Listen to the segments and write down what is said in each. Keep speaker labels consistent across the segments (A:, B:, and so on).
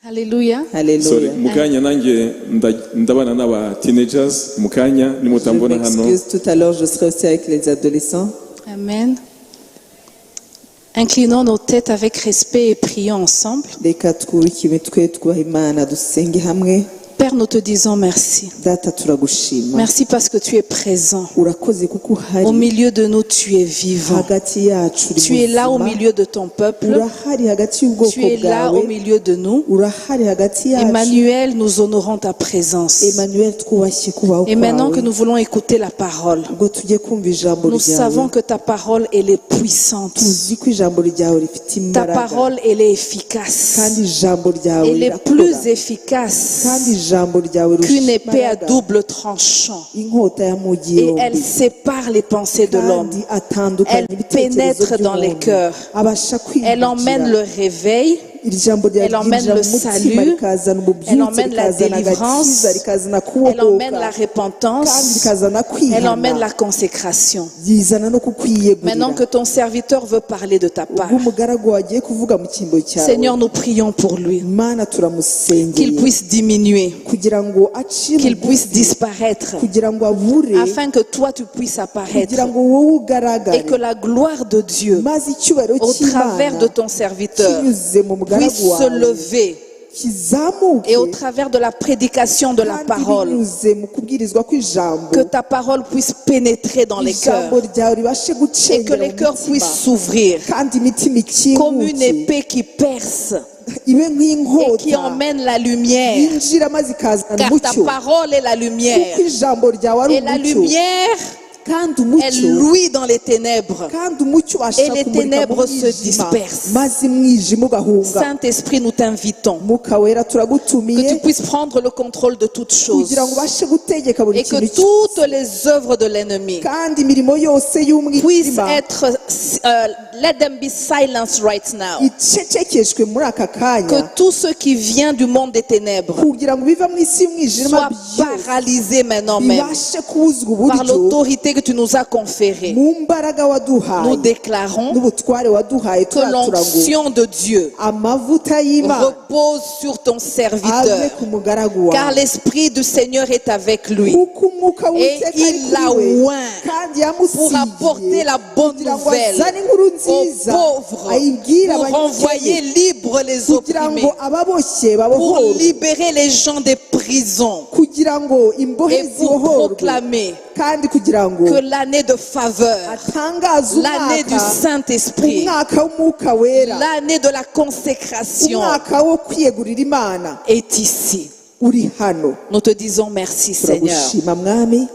A: Hallelujah.
B: Sorry,
C: Hallelujah.
B: mukanya nanjye ndabana n'aba teenagers mukanya
C: Je
B: nimutambona hano.
C: m'excuse, tout à l'heure je serai aussi avec les adolescents.
A: Amen. Inclinons nos têtes avec respect et prions ensemble.
C: Reka twubike imitwe twubahe Imana dusenge hamwe.
A: Père, nous te disons merci.
C: Data turagushima.
A: Merci parce que tu es présent.
C: Urakoze kuko uhari
A: Au milieu de nous, tu es vivant.
C: hagati yacu uri
A: Tu es là au
C: muzima.
A: milieu de ton peuple.
C: Urahari hagati y'ubwoko
A: Tu es là au
C: bwawe.
A: milieu de nous.
C: Urahari hagati yacu.
A: Emmanuel, nous honorons ta présence.
C: Emmanuel, twubashye kubaho
A: Et maintenant que
C: kwawe.
A: nous voulons écouter la parole,
C: Ubwo tugiye kumva ijambo
A: nous savons
C: ryawe.
A: que ta parole, elle est puissante.
C: Tuzi ko ijambo ryawe rifite
A: Ta
C: imbaraga.
A: parole, elle est efficace.
C: Kandi ijambo ryawe
A: Elle est
C: rirakora.
A: plus efficace
C: Kandi ijambo ryawe
A: qu'une épée à
C: imbaraga.
A: double tranchant.
C: Inkota yamugiye
A: Et elle
C: yombi.
A: sépare les pensées de l'homme.
C: Kandi atandukanya
A: Elle
C: ibitekerezo
A: pénètre dans les
C: by'umuntu.
A: cœurs.
C: Abasha
A: Elle emmène
C: kwinjira.
A: le réveil.
C: Iri jambo
A: Elle emmène
C: ryinjira
A: le
C: mu mutima
A: salut.
C: rikazana
A: Elle
C: ububyutse
A: emmène la
C: rikazana
A: délivrance.
C: agakiza rikazana
A: Elle emmène la
C: kubohoka kandi
A: repentance.
C: rikazana
A: Elle emmène
C: kwihana
A: la consécration.
C: ryizana no kukwiyegurira.
A: Maintenant que ton serviteur veut parler de ta part,
C: ubwo umugaragu wagiye kuvuga mu cyimbo cyawe
A: Seigneur, nous prions pour lui.
C: Imana
A: Qu'il
C: turamusengeye
A: puisse diminuer,
C: kugira ngo acire
A: qu'il puisse
C: bugufi,
A: disparaître,
C: kugira ngo abure
A: afin que toi tu puisses apparaître
C: kugira ngo wowe
A: et
C: ugaragare
A: que la gloire de Dieu
C: maze icyubahiro
A: au travers
C: cy'Imana
A: de ton serviteur
C: kinyuze mu
A: puisse
C: mugaragu
A: se
C: wawe
A: lever
C: kizamuke
A: et au travers de la prédication de la
C: kandi
A: parole,
C: binyuze mu kubwirizwa kw'ijambo
A: que ta parole puisse pénétrer dans les cœurs
C: ijambo ryawe ribashe
A: et que
C: gucengera
A: les
C: mu
A: cœurs
C: mitima
A: puissent s'ouvrir
C: kandi imitima
A: comme une
C: ikinguke
A: épée qui perce
C: ibe
A: et qui
C: nk'inkota
A: emmène la lumière,
C: yinjira maze ikazana
A: car ta
C: umucyo
A: parole est la lumière
C: kuko ijambo ryawe ari
A: et la
C: umucyo
A: lumière
C: kandi
A: elle
C: umucyo
A: luit dans les ténèbres.
C: kandi umucyo ubasha
A: Et les
C: kumurika mu
A: ténèbres se
C: mwijima
A: dispersent.
C: maze umwijima ugahunga
A: Saint-Esprit, nous t'invitons
C: Mwuka wera
A: que
C: turagutumiye
A: tu puisses prendre le contrôle de toutes choses
C: kugira ngo ubashe gutegeka buri
A: et que
C: kintu cyose
A: toutes les œuvres de l'ennemi
C: kandi imirimo yose
A: puissent
C: y'umwijima
A: être, let them be silenced right now.
C: icecekeshwe muri aka
A: Que
C: kanya
A: tout ce qui vient du monde des ténèbres
C: kugira ngo biva mu isi y'umwijima
A: soit
C: byose
A: paralysé maintenant même
C: bibashe kubuzwa
A: par
C: uburyo
A: l'autorité que tu nous as conférée.
C: mu mbaraga
A: Nous
C: waduhaye
A: déclarons
C: n'ubutware waduhaye
A: que
C: turatura ngo
A: l'onction de Dieu
C: amavuta y'Imana
A: repose sur ton
C: ave
A: serviteur,
C: ku mugaragu
A: car
C: wawe
A: l'Esprit du Seigneur est avec lui
C: kuko umwuka
A: et
C: w'Uwiteka ari
A: il l'a
C: kuri we
A: oint
C: kandi
A: pour apporter
C: yamusigiye
A: la bonne
C: kugira ngo
A: nouvelle
C: azane inkuru
A: aux
C: nziza
A: pauvres,
C: ayibwire
A: pour renvoyer
C: abakene
A: libres les
C: kugira
A: opprimés,
C: ngo ababoshye
A: pour
C: babohorwe
A: libérer les gens des prisons
C: kugira ngo imbohe
A: et pour
C: zibohorwe
A: proclamer
C: kandi kugira ngo
A: que l'année de faveur,
C: atangaze
A: l'année du
C: umwaka
A: Saint-Esprit,
C: umwaka w'umwuka wera
A: l'année de la consécration
C: umwaka wo kwiyegurira Imana
A: est ici.
C: uri hano
A: Nous te disons merci Seigneur.
C: turagushima mwami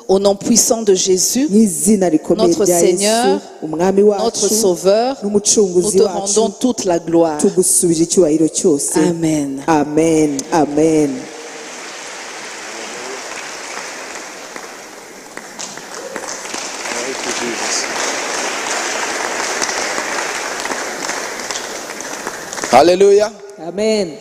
A: Au nom puissant de Jésus,
C: mu izina rikomeye
A: Notre
C: rya
A: Seigneur,
C: Yesu umwami
A: notre
C: wacu
A: Sauveur, nous
C: n'umucunguzi
A: te
C: wacu
A: rendons toute la gloire.
C: tugusubije icyubahiro cyose
A: Amen.
C: amen amen.
D: Alléluia.
C: Amen.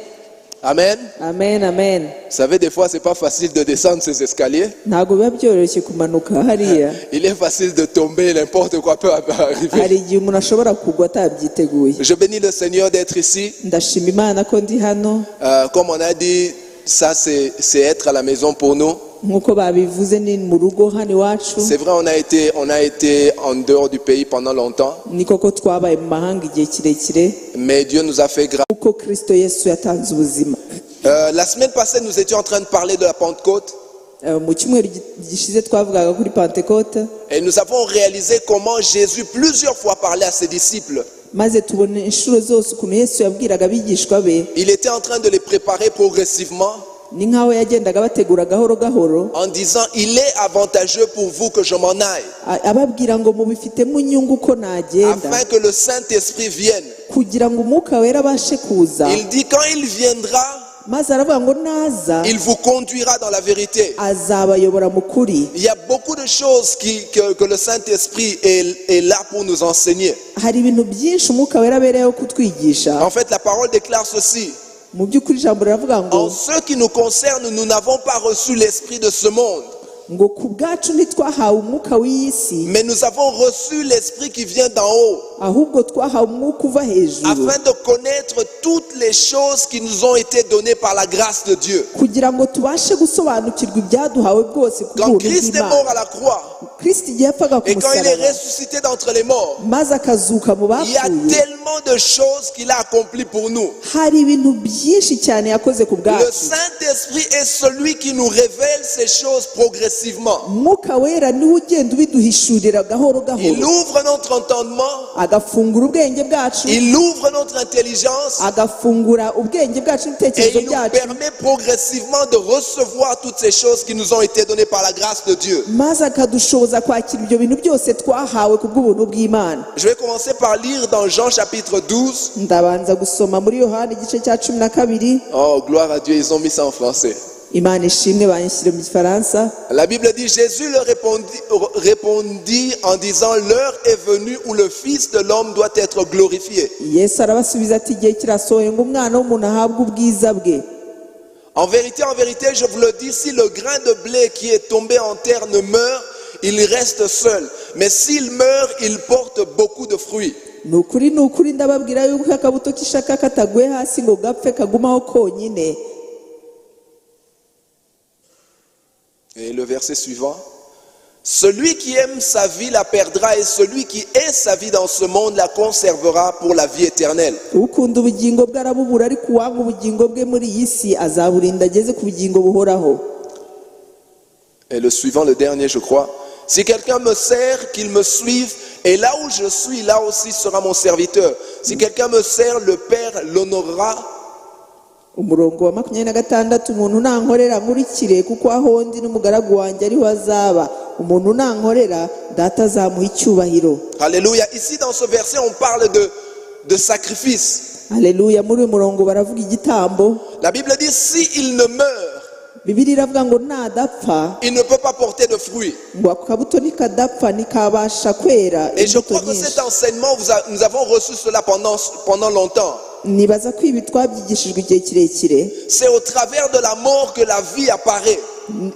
D: Amen.
C: Amen. Amen.
D: Vous savez, des fois, c'est pas facile de descendre ces escaliers.
C: Ntabwo biba byoroshye kumanuka hariya.
D: Il est facile de tomber, n'importe quoi peut arriver.
C: Hari igihe umuntu ashobora kugwa atabyiteguye.
D: Je bénis le Seigneur d'être ici.
C: Ndashima Imana ko ndi hano.
D: Comme on a dit, ça c'est être à la maison pour nous.
C: Nk'uko babivuze ni mu rugo hano iwacu.
D: C'est vrai, on a été en dehors du pays pendant longtemps.
C: Ni koko twabaye mu mahanga igihe kirekire.
D: Mais Dieu nous a fait grâce.
C: Kuko Kristo Yesu yatanze ubuzima.
D: La semaine passée, nous étions en train de parler de la Pentecôte.
C: Mu cyumweru gishize twavugaga kuri Pentecote.
D: Et nous avons réalisé comment Jésus plusieurs fois parlait à ses disciples.
C: Maze tubona inshuro zose ukuntu Yesu yabwiraga abigishwa be.
D: Il était en train de les préparer progressivement.
C: Ni nkaho yagendaga bategura gahoro gahoro.
D: En disant, il est avantageux pour vous que je m'en aille.
C: Ababwira ngo mubifitemo inyungu ko nagenda.
D: Afin que le Saint-Esprit vienne.
C: Kugira ngo umwuka wera abashe kuza.
D: Il dit, quand il viendra,
C: maze aravuga ngo naza
D: il vous conduira dans la vérité.
C: azabayobora mu kuri.
D: Il y a beaucoup de choses que le Saint-Esprit est là pour nous enseigner.
C: Hari ibintu byinshi umwuka wera abereyeho kutwigisha.
D: En fait, la parole déclare ceci.
C: Mu by'ukuri ijambo riravuga ngo
D: En ce qui nous concerne, nous n'avons pas reçu l'esprit de ce monde.
C: ngo ku bwacu ntitwahawe umwuka w'iyi si,
D: mais nous avons reçu l'Esprit qui vient d'en haut,
C: ahubwo twahawe umwuka uva hejuru,
D: afin de connaître toutes les choses qui nous ont été données par la grâce de Dieu.
C: kugira ngo tubashe gusobanukirwa ibyaduhawe bwose ku
D: Quand
C: bw'ubuntu
D: Christ est mort
C: bw'Imana.
D: à la croix,
C: Kristo igihe yapfaga ku
D: et quand il est
C: musaraba
D: ressuscité d'entre les morts,
C: maze akazuka mu
D: il y a
C: bapfuye,
D: tellement de choses qu'il a accomplies pour nous.
C: hari ibintu byinshi cyane yakoze ku
D: Le
C: bwacu.
D: Saint-Esprit est celui qui nous révèle ces choses progressivement.
C: Umwuka wera niwe ugenda ubiduhishurira gahoro
D: Il
C: gahoro,
D: ouvre notre entendement,
C: agafungura ubwenge bwacu,
D: il ouvre notre intelligence
C: agafungura ubwenge bwacu
D: et
C: n'ibitekerezo
D: il nous
C: byacu,
D: permet progressivement de recevoir toutes ces choses qui nous ont été données par la grâce de Dieu.
C: maze akadushoboza kwakira ibyo bintu byose twahawe ku bw'ubuntu bw'Imana.
D: Je vais commencer par lire dans Jean chapitre 12.
C: Ndabanza gusoma muri Yohana igice cya 12.
D: Oh, gloire à Dieu, ils ont mis ça en français.
C: Imana ishimwe banyishyire mu Gifaransa.
D: La Bible dit, Jésus leur répondit en disant, l'heure est venue où le Fils de l'homme doit être glorifié.
C: Yesu arabasubiza ati igihe kirasohoye ngo umwana w'umuntu ahabwe ubwiza bwe.
D: En vérité, je vous le dis, si le grain de blé qui est tombé en terre ne meurt, il reste seul. Mais s'il meurt, il porte beaucoup de fruits.
C: Ni ukuri ndababwira yuko akabuto k'ishaka kataguye hasi ngo gapfe kagumaho konyine.
D: Et le verset suivant. Celui qui aime sa vie la perdra et celui qui hait sa vie dans ce monde la conservera pour la vie éternelle.
C: Ukunda ubugingo bwe arabubura, ariko uwanga ubugingo bwe muri iyi si azaburinda ageze ku bugingo buhoraho.
D: Et le suivant, le dernier, je crois. Si quelqu'un me sert, qu'il me suive, et là où je suis, là aussi sera mon serviteur. Si quelqu'un me sert, le Père l'honorera.
C: Umurongo wa 26, umuntu nankorera nkurikire kuko aho ndi n'umugaragu wanjye ariho azaba. Umuntu nankorera data azamuha icyubahiro.
D: Alléluia. Ici, dans ce verset, on parle de sacrifice.
C: Haleluya. Muri uyu murongo baravuga igitambo.
D: La Bible dit, si il ne meurt,
C: Bibiliya iravuga ngo nadapfa,
D: il ne peut pas porter de fruits.
C: ngo akabuto nikadapfa ntikabasha kwera
D: Et je
C: imbuto
D: crois que
C: nyinshi.
D: cet enseignement, nous avons reçu cela pendant longtemps.
C: Nibaza ko ibi twabyigishijwe igihe kirekire.
D: C'est au travers de la mort que la vie apparaît.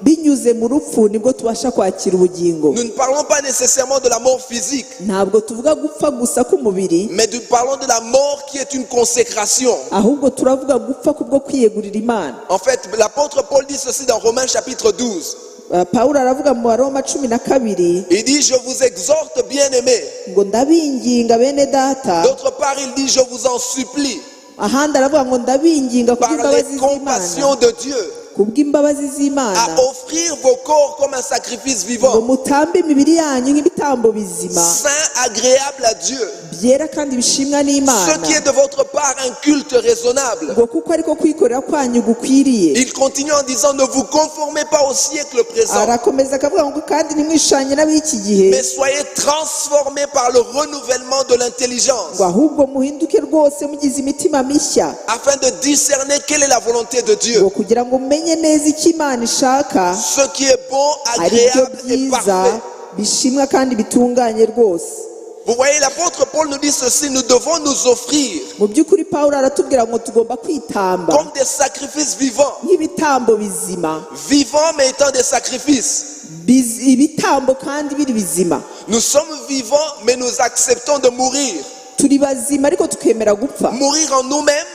C: Binyuze mu rupfu nibwo tubasha kwakira ubugingo.
D: Nous ne parlons pas nécessairement de la mort physique,
C: Ntabwo tuvuga gupfa gusa k'umubiri,
D: mais nous parlons de la mort qui est une consécration.
C: ahubwo turavuga gupfa kubwo kwiyegurira Imana.
D: En fait, l'apôtre Paul dit ceci dans Romains chapitre 12.
C: Pawulo aravuga mu Baroma 12,
D: Il dit, je vous exhorte, bien-aimés.
C: ngo ndabinginga bene data.
D: D'autre part, il dit, je vous en supplie,
C: Ahandi aravuga ngo ndabinginga
D: par les
C: kubw'imbabazi
D: compassions
C: z'Imana,
D: de Dieu,
C: kubw'imbabazi z'Imana,
D: à offrir vos corps comme un sacrifice
C: ngo
D: vivant,
C: mutambe imibiri yanyu nk'ibitambo bizima,
D: saint, agréable à Dieu,
C: byera kandi bishimwa
D: ce
C: n'Imana,
D: qui est de votre part un culte raisonnable.
C: ngo kuko ariko kwikorera kwanyu gukwiriye.
D: Il continue en disant, ne vous conformez pas au siècle présent,
C: Arakomeza akavuga ngo kandi ntimwishanye n'ab'iki gihe,
D: mais soyez transformés par le renouvellement de l'intelligence,
C: ngo ahubwo muhinduke rwose mugize imitima mishya,
D: afin de discerner quelle est la volonté de Dieu,
C: ngo kugira ngo mumenye neza icyo Imana ishaka,
D: ce qui est bon,
C: ari byo
D: agréable et
C: byiza
D: parfait.
C: bishimwa kandi bitunganye rwose.
D: Vous voyez, l'apôtre Paul nous dit ceci, nous devons nous offrir
C: Mu by'ukuri Pawulo aratubwira ngo tugomba kwitamba
D: comme des sacrifices vivants,
C: nk'ibitambo bizima,
D: vivants mais étant des sacrifices.
C: ibitambo kandi biri bizima.
D: Nous sommes vivants mais nous acceptons de mourir.
C: Turi bazima ariko tukemera gupfa,
D: Mourir en nous-mêmes,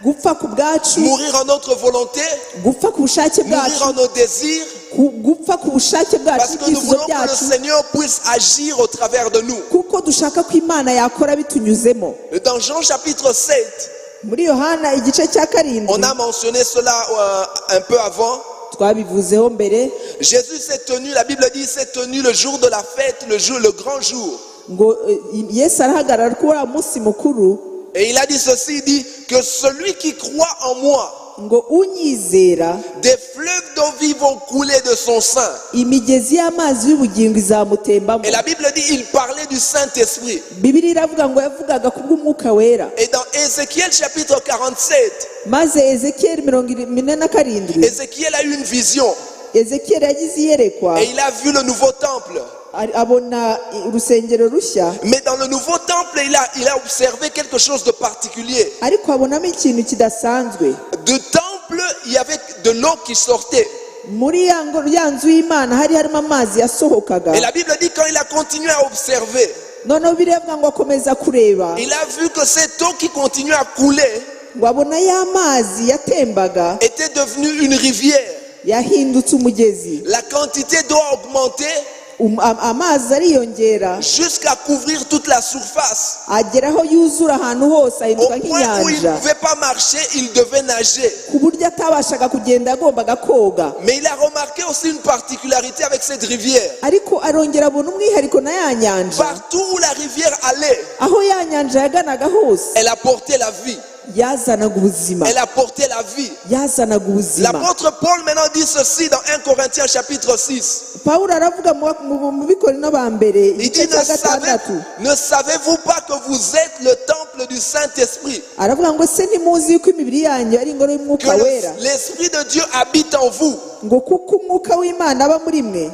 C: gupfa ku bwacu,
D: mourir en notre volonté,
C: gupfa ku bushake
D: mourir
C: bwacu,
D: en nos désirs,
C: gupfa ku bushake bwacu
D: parce que nous
C: n'ibyifuzo
D: voulons que le
C: byacu,
D: Seigneur puisse agir au travers de nous.
C: kuko dushaka ko Imana yakora bitunyuzemo.
D: Dans Jean chapitre 7,
C: Muri Yohana igice cya 7,
D: on a mentionné cela un peu avant.
C: twabivuzeho mbere,
D: Jésus s'est tenu, la Bible dit, s'est tenu le jour de la fête, le grand jour.
C: ngo Yesu arahagarara kuri wa munsi mukuru,
D: Et il a dit ceci, il dit que celui qui croit en moi,
C: ngo unyizera
D: des fleuves d'eau vive vont couler de son sein.
C: imigezi y'amazi y'ubugingo izamutembamo.
D: Et la Bible dit, il parlait du Saint-Esprit.
C: Bibiliya iravuga ngo yavugaga kubw'umwuka wera.
D: Et dans Ézéchiel chapitre 47,
C: Maze Ezekiyeli 47,
D: Ézéchiel a eu une vision.
C: Ezekiyeli yagize iyerekwa,
D: Et il a vu le nouveau temple.
C: abona urusengero rushya,
D: Mais dans le nouveau temple, il a observé quelque chose de particulier.
C: ariko abonamo ikintu kidasanzwe.
D: Du temple, il y avait de l'eau qui sortait.
C: muri ya nzu y'Imana hari harimo amazi yasohokaga.
D: Et la Bible dit quand il a continué à observer,
C: Noneho birebwa ngo akomeza kureba,
D: il a vu que cette eau qui continuait à couler
C: ngo abona ya mazi yatembaga
D: était devenue une rivière.
C: yahindutse umugezi.
D: La quantité d'eau a augmenté
C: Amazi ariyongera
D: jusqu'à couvrir toute la surface.
C: ageraho yuzura ahantu hose
D: Au
C: ahinduka
D: point où il ne
C: nk'inyanja,
D: pouvait pas marcher, il devait nager.
C: ku buryo atabashaga kugenda yagombaga koga.
D: Mais il a remarqué aussi une particularité avec cette rivière.
C: Ariko arongera abona umwihariko na ya nyanja,
D: Partout où la rivière allait,
C: aho ya nyanja yaganaga hose
D: elle apportait la vie.
C: yazanaga ubuzima,
D: Elle apportait la vie.
C: yazanaga ubuzima.
D: L'apôtre Paul maintenant dit ceci dans 1 Corinthiens chapitre 6.
C: Pawulo aravuga mu Bikorino ba mbere
D: Il
C: igice
D: dit,
C: cya gatandatu,
D: ne savez-vous pas que vous êtes le temple du Saint-Esprit?
C: aravuga ngo se ntimuzi yuko imibiri yanyu ari ingoro
D: Que
C: y'umwuka wera,
D: l'Esprit de Dieu habite en vous.
C: ngo kuko umwuka w'Imana aba muri mwe.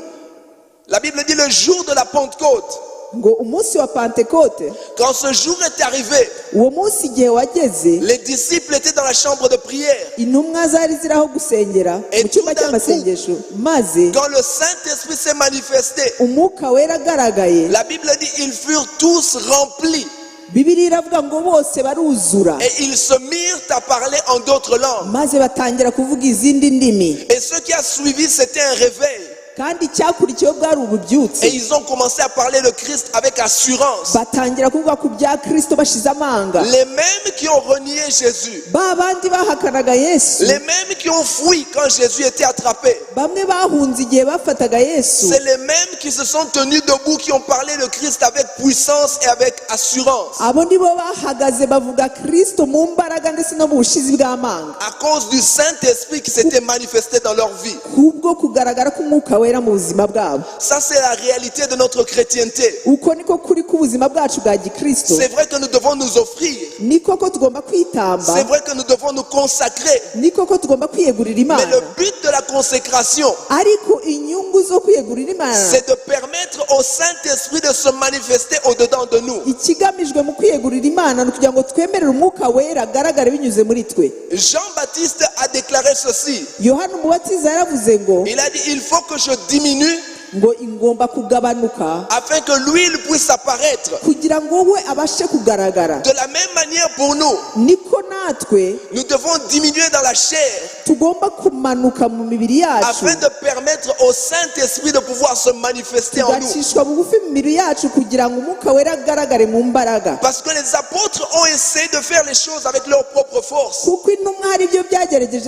D: La Bible dit le jour de la Pentecôte.
C: Ngo umunsi wa Pentekote,
D: Quand ce jour est arrivé,
C: uwo munsi igihe wageze,
D: les disciples étaient dans la chambre de prière.
C: intumwa zari ziri aho gusengera mu cyumba cy'amasengesho, maze
D: Quand le Saint-Esprit s'est manifesté,
C: umwuka wera agaragaye,
D: la Bible dit ils furent tous remplis
C: Bibiliya iravuga ngo bose baruzura,
D: et ils se mirent à parler en d'autres langues.
C: maze batangira kuvuga izindi ndimi,
D: Et ce qui a suivi, c'était un réveil.
C: kandi icyakurikiyeho bwari
D: Et
C: ububyutse.
D: ils ont commencé à parler le Christ avec assurance.
C: Batangira kuvuga ku bya Kristo bashize amanga.
D: Les mêmes qui ont renié Jésus,
C: Ba bandi bahakanaga Yesu,
D: les mêmes qui ont fui quand Jésus était attrapé,
C: bamwe bahunze igihe bafataga Yesu,
D: c'est les mêmes qui se sont tenus debout, qui ont parlé le Christ avec puissance et avec assurance.
C: abo nibo bahagaze bavuga Kristo mu mbaraga ndetse no mu bushizi bw'amanga,
D: À cause du Saint-Esprit qui s'était manifesté dans leur vie.
C: kubwo kugaragara k'umwuka wera mu buzima bwabo.
D: Ça, c'est la réalité de notre chrétienté.
C: Uko niko kuri k'ubuzima bwacu bwa gikristo.
D: C'est vrai que nous devons nous offrir.
C: Niko ko tugomba kwitamba,
D: C'est vrai que nous devons nous consacrer.
C: niko ko tugomba kwiyegurira
D: Mais
C: Imana.
D: le but de la consécration,
C: Ariko inyungu zo kwiyegurira Imana,
D: c'est de permettre au Saint-Esprit de se manifester au-dedans de nous.
C: ikigamijwe mu kwiyegurira Imana ni kugira ngo twemerere umwuka wera agaragare binyuze muri twe.
D: Jean-Baptiste a déclaré ceci.
C: Yohana umubatiza yaravuze ngo
D: Il a dit, il faut que je diminue
C: ngo ingomba kugabanuka
D: afin que l'huile puisse apparaître.
C: kugira ngo we abashe kugaragara.
D: De la même manière pour nous,
C: Niko natwe
D: nous devons diminuer dans la chair
C: tugomba kumanuka mu mibiri yacu,
D: afin de permettre au Saint-Esprit de pouvoir se manifester en nous.
C: tugacishwa bugufi mu mibiri yacu kugira ngo umwuka wera agaragare mu mbaraga.
D: Parce que les apôtres ont essayé de faire les choses avec leur propre force.
C: Kuko intumwa hari ibyo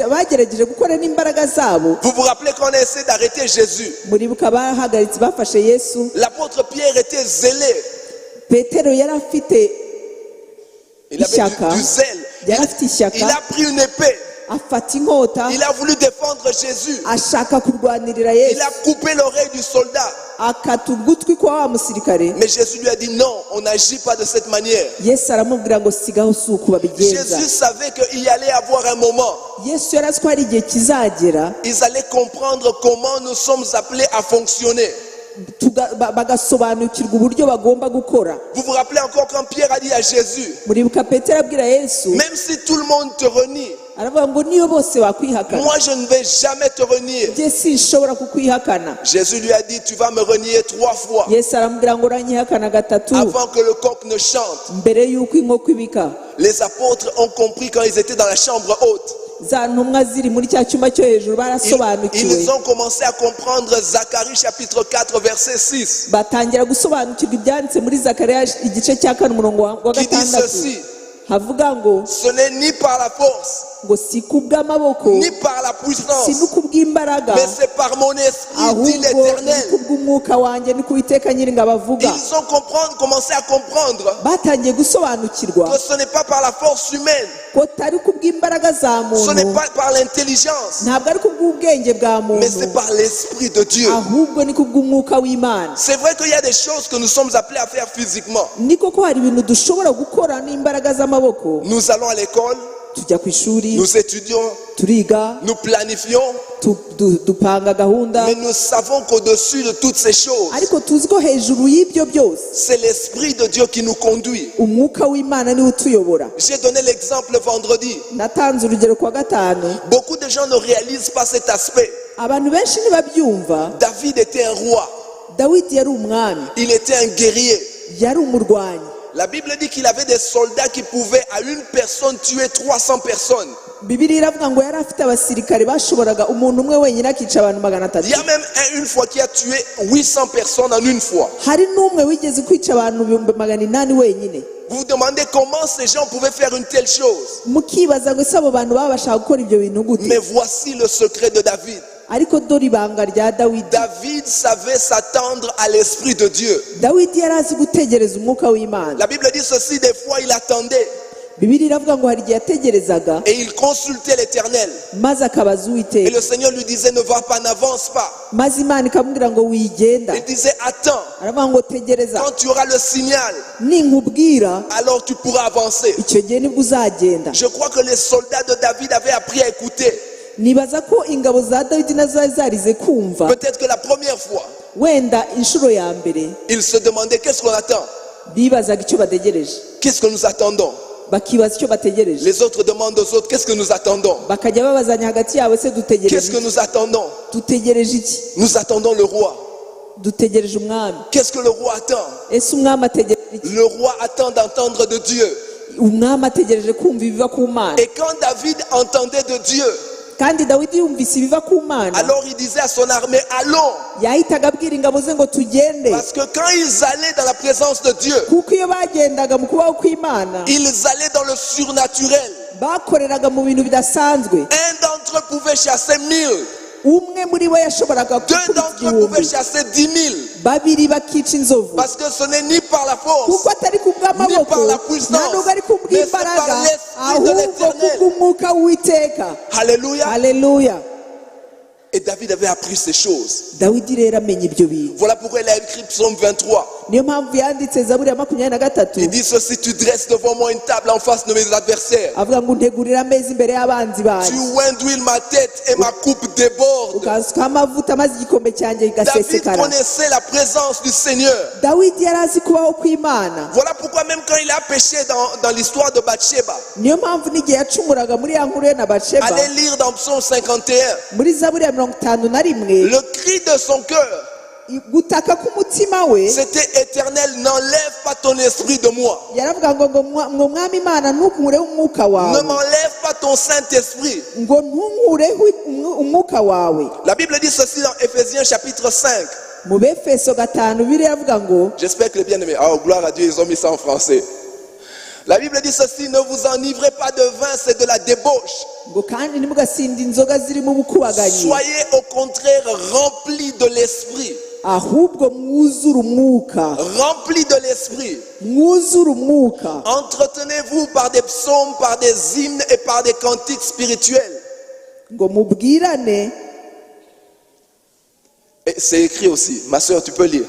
C: bagerageje gukora n'imbaraga zabo.
D: Vous vous rappelez qu'on a essayé d'arrêter Jésus.
C: Muribuka bahagaritse bafashe Yesu,
D: L'apôtre Pierre était zélé.
C: Petero yari afite
D: Il avait
C: ishyaka,
D: du zèle.
C: yari afite
D: Il
C: ishyaka,
D: a pris une épée.
C: afata inkota,
D: Il a voulu défendre Jésus.
C: ashaka kurwanirira
D: Il
C: Yesu,
D: a coupé l'oreille du soldat.
C: akata ugutwi kwa wa musirikare.
D: Mais Jésus lui a dit non, on n'agit pas de cette manière.
C: Yesu aramubwira ngo sigaho si uko babigenza.
D: Jésus savait qu'il y allait avoir un moment.
C: Yesu yari azi ko hari igihe kizagera
D: Ils allaient comprendre comment nous sommes appelés à fonctionner.
C: bagasobanukirwa uburyo bagomba gukora.
D: Vous vous rappelez encore quand Pierre a dit à Jésus,
C: Muribuka Petero abwira Yesu,
D: même si tout le monde te renie,
C: aravuga ngo niyo bose bakwihakana,
D: moi je ne vais jamais te renier.
C: njye sinshobora kukwihakana.
D: Jésus lui a dit, tu vas me renier 3 fois
C: Yesu aramubwira ngo uranyihakana gatatu
D: avant que le coq ne chante.
C: mbere y'uko inkoko ibika.
D: Les apôtres ont compris quand ils étaient dans la chambre haute.
C: Za ntumwa ziri muri cya cyumba cyo hejuru barasobanukiwe,
D: Ils ont commencé à comprendre Zacharie chapitre 4 verset 6
C: batangira gusobanukirwa ibyanditse muri Zakariya igice cya 4 umurongo wa
D: qui dit
C: gatandatu,
D: ceci,
C: havuga ngo
D: ce n'est ni par la force,
C: ngo si kubw'amaboko
D: ni par la
C: si
D: puissance,
C: n'ukubw'imbaraga,
D: mais c'est par mon esprit, dit
C: ahubwo ni
D: l'Éternel.
C: kubw'umwuka wanjye, ni Uwiteka Nyiringabo avuga.
D: Ils ont commencé à comprendre
C: Batangiye gusobanukirwa
D: que ce n'est pas par la force humaine,
C: ko tari kubw'imbaraga za
D: ce n'est
C: muntu,
D: pas par l'intelligence,
C: ntabwo ari kubw'ubwenge bwa
D: mais
C: muntu,
D: c'est par l'Esprit de Dieu.
C: ahubwo ni kubw'umwuka w'Imana.
D: C'est vrai qu'il y a des choses que nous sommes appelés à faire physiquement.
C: Ni koko hari ibintu dushobora gukora n'imbaraga z'amaboko.
D: Nous allons à l'école,
C: Tujya ku ishuri,
D: nous étudions,
C: turiga,
D: nous planifions,
C: dupanga gahunda,
D: mais nous savons qu'au-dessus de toutes ces choses,
C: ariko tuzi ko hejuru y'ibyo byose
D: c'est l'Esprit de Dieu qui nous conduit.
C: umwuka w'Imana niwe utuyobora.
D: J'ai donné l'exemple vendredi.
C: Natanze urugero kwa gatanu.
D: Beaucoup de gens ne réalisent pas cet aspect.
C: abantu benshi ntibabyumva.
D: David était un roi.
C: Dawidi yari umwami,
D: Il était un guerrier.
C: yari umurwanyi.
D: La Bible dit qu'il avait des soldats qui pouvaient à une personne tuer 300 personnes.
C: Bibiliya iravuga ngo yari afite abasirikare bashoboraga umuntu umwe wenyine akica abantu 300.
D: Il y a même une fois qui a tué 800 personnes en une fois.
C: Hari n'umwe wigeze kwica abantu 800 wenyine.
D: Vous vous demandez comment ces gens pouvaient faire une telle chose.
C: Mukibaza ngo se abo bantu babashaga gukora ibyo bintu gute?
D: Mais voici le secret de David.
C: Ariko dore ibanga rya Dawidi.
D: David savait s'attendre à l'Esprit de Dieu.
C: Dawidi yari azi gutegereza umwuka w'Imana.
D: La Bible dit ceci, des fois il attendait
C: Bibiliya iravuga ngo hari igihe yategerezaga
D: et il consultait l'Éternel.
C: maze akabaza
D: Et
C: Uwiteka,
D: le Seigneur lui disait, ne va pas, n'avance pas.
C: maze Imana ikamubwira ngo wigenda.
D: Il disait, attends,
C: Aravuga ngo tegereza,
D: quand tu auras le signal,
C: ninkubwira
D: alors tu pourras avancer.
C: icyo gihe nibwo uzagenda.
D: Je crois que les soldats de David avaient appris à écouter.
C: Nibaza ko ingabo za Dawidi nazo zari zarize kumva.
D: Peut-être que la première fois,
C: Wenda inshuro ya mbere
D: ils se demandaient qu'est-ce qu'on attend,
C: bibazaga icyo bategereje,
D: qu'est-ce que nous attendons.
C: bakibaza icyo bategereje,
D: Les autres demandent aux autres, qu'est-ce que nous attendons,
C: bakajya babazanya hagati yabo, se
D: qu'est-ce
C: dutegereje
D: que
C: iki?
D: nous attendons.
C: Dutegereje iki?
D: Nous attendons le roi.
C: Dutegereje umwami.
D: Qu'est-ce que le roi attend?
C: Ese umwami ategereje iki?
D: Le roi attend d'entendre de Dieu.
C: Umwami ategereje kumva ibiva ku Mana.
D: Et quand David entendait de Dieu,
C: Kandi Dawidi yumvise ibiva ku Mana,
D: alors il disait à son armée, allons.
C: yahitaga abwira ingabo ze ngo tugende.
D: Parce que quand ils allaient dans la présence de Dieu,
C: Kuko iyo bagendaga mu kubaho kw'Imana,
D: ils allaient dans le surnaturel.
C: bakoreraga mu bintu bidasanzwe.
D: Un d'entre eux pouvait chasser 1000.
C: Umwe muri bo yashoboraga
D: Deux
C: gukubita
D: d'entre eux pouvaient
C: igihumbi,
D: chasser 10 000.
C: babiri bakica inzovu.
D: Parce que ce n'est ni par la force,
C: Kuko atari kubw'amaboko,
D: ni par la puissance,
C: nta nubwo ari
D: mais c'est
C: kubw'imbaraga,
D: par l'Esprit de
C: ahubwo
D: l'Éternel.
C: kubw'umwuka w'Uwiteka.
D: Alléluia.
C: Haleluya.
D: Et David avait appris ces choses.
C: Dawidi rero amenya ibyo bintu.
D: Voilà pourquoi il a écrit Psaume 23.
C: Niyo mpamvu yanditse Zaburi ya 23,
D: Il dit ceci, tu dresses devant moi une table en face de mes adversaires.
C: avuga ngo untegurire ameza imbere y'abanzi
D: Tu
C: banjye,
D: oinduis ma tête et ma coupe déborde.
C: ukasukaho amavuta maze igikombe cyanjye
D: David
C: kigasesekara.
D: connaissait la présence du Seigneur.
C: Dawidi yari azi kubaho kw'Imana.
D: Voilà pourquoi même quand il a péché dans l'histoire de Bathsheba,
C: Niyo mpamvu n'igihe yacumuraga muri ya nkuru ye na Batsheba,
D: allez lire dans Psaume 51,
C: muri Zaburi ya 51,
D: le cri de son cœur,
C: gutaka k'umutima we
D: c'était éternel, n'enlève pas ton esprit de moi.
C: yaravuga ngo mwami Imana ntukureho umwuka
D: Ne
C: wawe,
D: m'enlève pas ton Saint-Esprit.
C: ngo ntunkureho umwuka wawe.
D: La Bible dit ceci dans Éphésiens chapitre 5.
C: Mu Befeso 5 Bibiliya iravuga ngo,
D: J'espère que les bien-aimés, oh gloire à Dieu, ils ont mis ça en français. La Bible dit ceci, ne vous enivrez pas de vin, c'est de la débauche.
C: ngo kandi ntimugasinde inzoga zirimo ubukubaganyi,
D: Soyez au contraire remplis de l'esprit.
C: ahubwo mwuzure umwuka,
D: Remplis de l'esprit.
C: mwuzure umwuka.
D: Entretenez-vous par des psaumes, par des hymnes et par des cantiques spirituels.
C: Ngo mubwirane,
D: Et c'est écrit aussi, ma soeur, tu peux lire.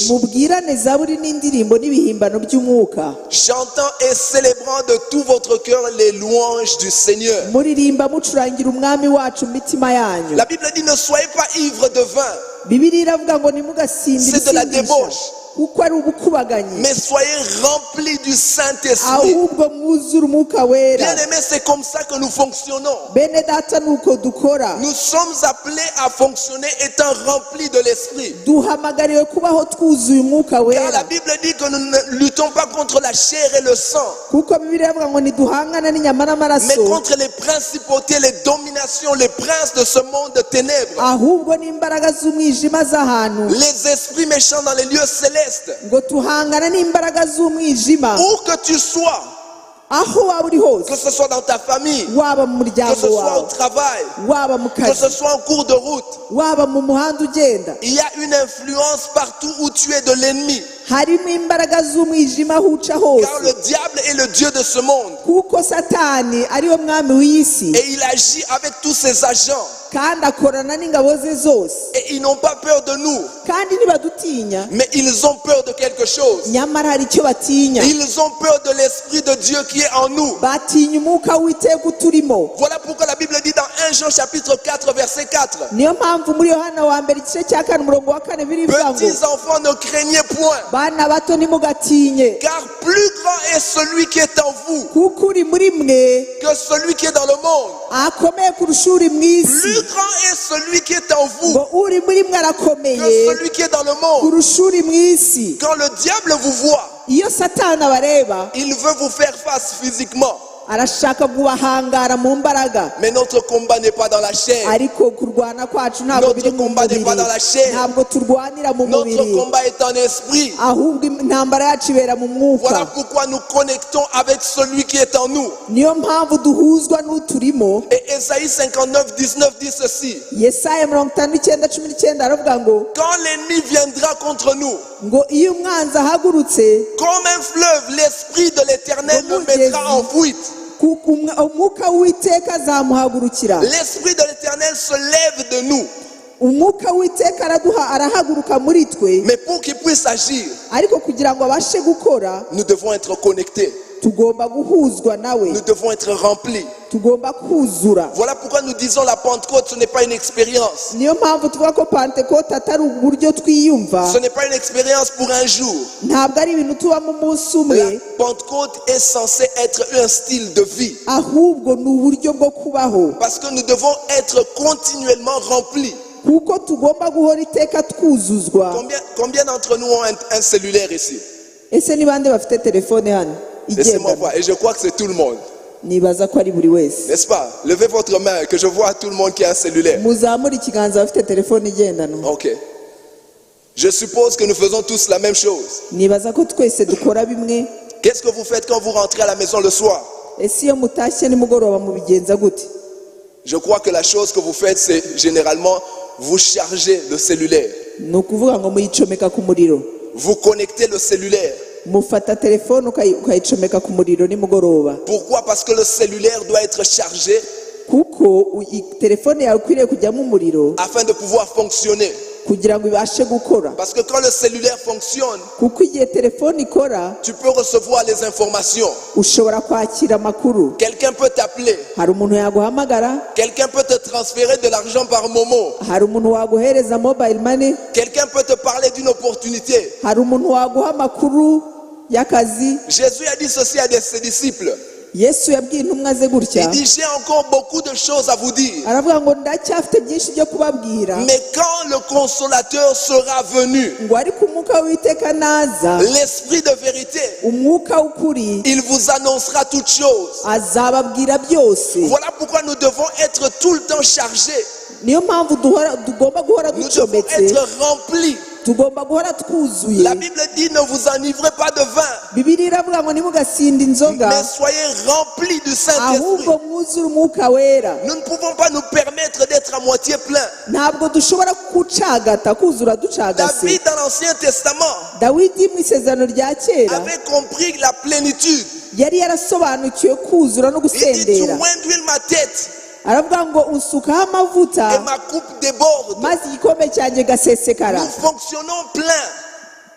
C: mubwirane zaburi n'indirimbo n'ibihimbano by'umwuka,
D: Chantant et célébrant de tout votre cœur les louanges du Seigneur.
C: muririmba mucurangira umwami wacu mu mitima yanyu.
D: La Bible dit ne soyez pas ivres de vin,
C: Bibiliya iravuga ngo ntimugasinde
D: c'est de la
C: ibisindisha,
D: débauche,
C: kuko ari ubukubaganyi,
D: mais soyez remplis du Saint-Esprit.
C: ahubwo mwuzure umwuka wera.
D: Bien aimé, c'est comme ça que nous fonctionnons.
C: Bene data nuko dukora,
D: Nous sommes appelés à fonctionner étant remplis de l'Esprit.
C: duhamagariwe kubaho twuzuye umwuka
D: Car
C: wera,
D: la Bible dit que nous ne luttons pas contre la chair et le sang,
C: kuko Bibiliya iravuga ngo ntiduhangana n'inyama
D: mais
C: n'amaraso,
D: contre les principautés, les dominations, les princes de ce monde de ténèbres,
C: ahubwo n'imbaraga z'umwijima z'ahantu.
D: les esprits méchants dans les lieux célestes.
C: Ngo tuhangana n'imbaraga z'umwijima
D: Où que tu sois,
C: aho waba uri hose,
D: que ce soit dans ta famille,
C: waba mu
D: que
C: muryango
D: ce soit au
C: wawe,
D: travail,
C: waba mu
D: que ce
C: kazi,
D: soit en cours de route,
C: waba mu muhanda ugenda,
D: il y a une influence partout où tu es de l'ennemi.
C: harimo imbaraga z'umwijima aho uca
D: Car
C: hose,
D: le diable est le Dieu de ce monde.
C: kuko Satani ariwe mwami w'iyi si,
D: Et il agit avec tous ses agents.
C: kandi akorana n'ingabo ze zose,
D: Et ils n'ont pas peur de nous,
C: kandi ntibadutinya,
D: mais ils ont peur de quelque chose.
C: nyamara hari icyo batinya,
D: Ils ont peur de l'Esprit de Dieu qui est en nous.
C: batinya umwuka w'Uwiteka uturimo.
D: Voilà pourquoi la Bible dit dans 1 1 Jean chapitre 4 verset 4.
C: niyo mpamvu muri Yohana wa mbere igice cya 4 umurongo wa 4 birivuga ngo
D: Petits enfants, ne craignez point,
C: bana bato nimugatinye
D: car plus grand est celui qui est en vous
C: kuko uri muri mwe
D: que celui qui est dans le monde.
C: akomeye kurusha uri mu isi
D: Plus grand est celui qui est en vous
C: ngo uri muri mwe
D: que
C: arakomeye
D: celui qui est dans le monde.
C: kurusha uri mu isi.
D: Quand le diable vous voit,
C: iyo satani abareba
D: il veut vous faire face physiquement.
C: arashaka kubahangara mu mbaraga,
D: Mais notre combat n'est pas dans la chair.
C: ariko kurwana kwacu ntabwo
D: Notre
C: biri mu
D: combat n'est
C: mubiri,
D: pas dans la chair.
C: ntabwo turwanira mu
D: Notre
C: mubiri,
D: combat est en esprit.
C: ahubwo intambara yacu ibera mu mwuka.
D: Voilà pourquoi nous connectons avec celui qui est en nous.
C: niyo mpamvu duhuzwa n'uturimo.
D: Et Ésaïe 59, 19 dit ceci.
C: Yesaya 59:19 aravuga ngo
D: Quand l'ennemi viendra contre nous,
C: ngo iyo umwanzi ahagurutse
D: comme un fleuve, l'esprit de l'Éternel le mettra en fuite.
C: umwuka w'Uwiteka azamuhagurukira.
D: L'esprit de l'Éternel se lève de nous.
C: umwuka w'Uwiteka arahaguruka muri twe,
D: Mais pour qu'il puisse agir,
C: ariko kugira ngo abashe gukora
D: nous devons être connectés.
C: tugomba guhuzwa nawe,
D: Nous devons être remplis.
C: tugomba kuzura.
D: Voilà pourquoi nous disons la Pentecôte, ce n'est pas une expérience.
C: niyo mpamvu tuvuga ko Pentecote atari uburyo twiyumva,
D: Ce n'est pas une expérience pour un jour.
C: ntabwo ari ibintu tubamo umunsi
D: La
C: umwe,
D: Pentecôte est censée être un style de vie.
C: ahubwo ni uburyo bwo kubaho,
D: Parce que nous devons être continuellement remplis.
C: kuko tugomba guhora iteka twuzuzwa.
D: Combien d'entre nous ont un cellulaire ici?
C: Ese ni bande bafite telefone hano
D: Laissez-moi
C: igendanwa?
D: voir. Et je crois que c'est tout le monde.
C: Nibaza ko ari buri wese.
D: N'est-ce pas? Levez votre main, que je vois tout le monde qui a un cellulaire.
C: muzamure ikiganza bafite telefone igendanwa.
D: Ok. Je suppose que nous faisons tous la même chose.
C: Nibaza ko twese dukora bimwe.
D: Qu'est-ce que vous faites quand vous rentrez à la maison le soir?
C: Ese iyo mutashye nimugoroba mubigenza gute?
D: Je crois que la chose que vous faites, c'est généralement vous chargez le cellulaire.
C: Ni ukuvuga ngo muyicomeka ku muriro,
D: Vous connectez le cellulaire.
C: mufata telefone ukayicomeka ku muriro nimugoroba,
D: Pourquoi? Parce que le cellulaire doit être chargé
C: kuko telefone yawe ikwiriye kujyamo umuriro
D: afin de pouvoir fonctionner.
C: kugira ngo ibashe gukora.
D: Parce que quand le cellulaire fonctionne,
C: kuko igihe telefone ikora
D: tu peux recevoir les informations.
C: ushobora kwakira amakuru.
D: Quelqu'un peut t'appeler.
C: Hari umuntu yaguhamagara,
D: Quelqu'un peut te transférer de l'argent par Momo.
C: hari umuntu waguhereza mobile money,
D: Quelqu'un peut te parler d'une opportunité.
C: hari umuntu waguha amakuru y'akazi.
D: Jésus a dit ceci à ses disciples.
C: Yesu yabwiye intumwa ze
D: Il
C: gutya,
D: dit, j'ai encore beaucoup de choses à vous dire.
C: aravuga ngo ndacyafite byinshi byo kubabwira,
D: Mais quand le consolateur sera venu,
C: ngo ariko umwuka w'Uwiteka naza,
D: l'esprit de vérité,
C: umwuka w'ukuri,
D: il vous annoncera toutes choses.
C: azababwira byose.
D: Voilà pourquoi nous devons être tout le temps chargés.
C: Niyo mpamvu tugomba guhora
D: Nous devons
C: ducometse,
D: être remplis.
C: tugomba guhora twuzuye.
D: La Bible dit, ne vous enivrez pas de vin,
C: Bibiliya iravuga ngo ntimugasinde inzoga,
D: mais soyez remplis du Saint-Esprit.
C: ahubwo mwuzure umwuka wera.
D: Nous ne pouvons pas nous permettre d'être à moitié plein.
C: Ntabwo dushobora kucagata, kuzura ducagase.
D: David, dans l'Ancien Testament,
C: Dawidi mu isezerano rya kera
D: avait compris la plénitude.
C: yari yarasobanukiwe kuzura no
D: Il dit, tu
C: gusendera.
D: induis ma tête
C: Aravuga ngo unsukaho amavuta
D: et ma coupe déborde.
C: maze igikombe cyanjye gasesekara.
D: Nous fonctionnons plein.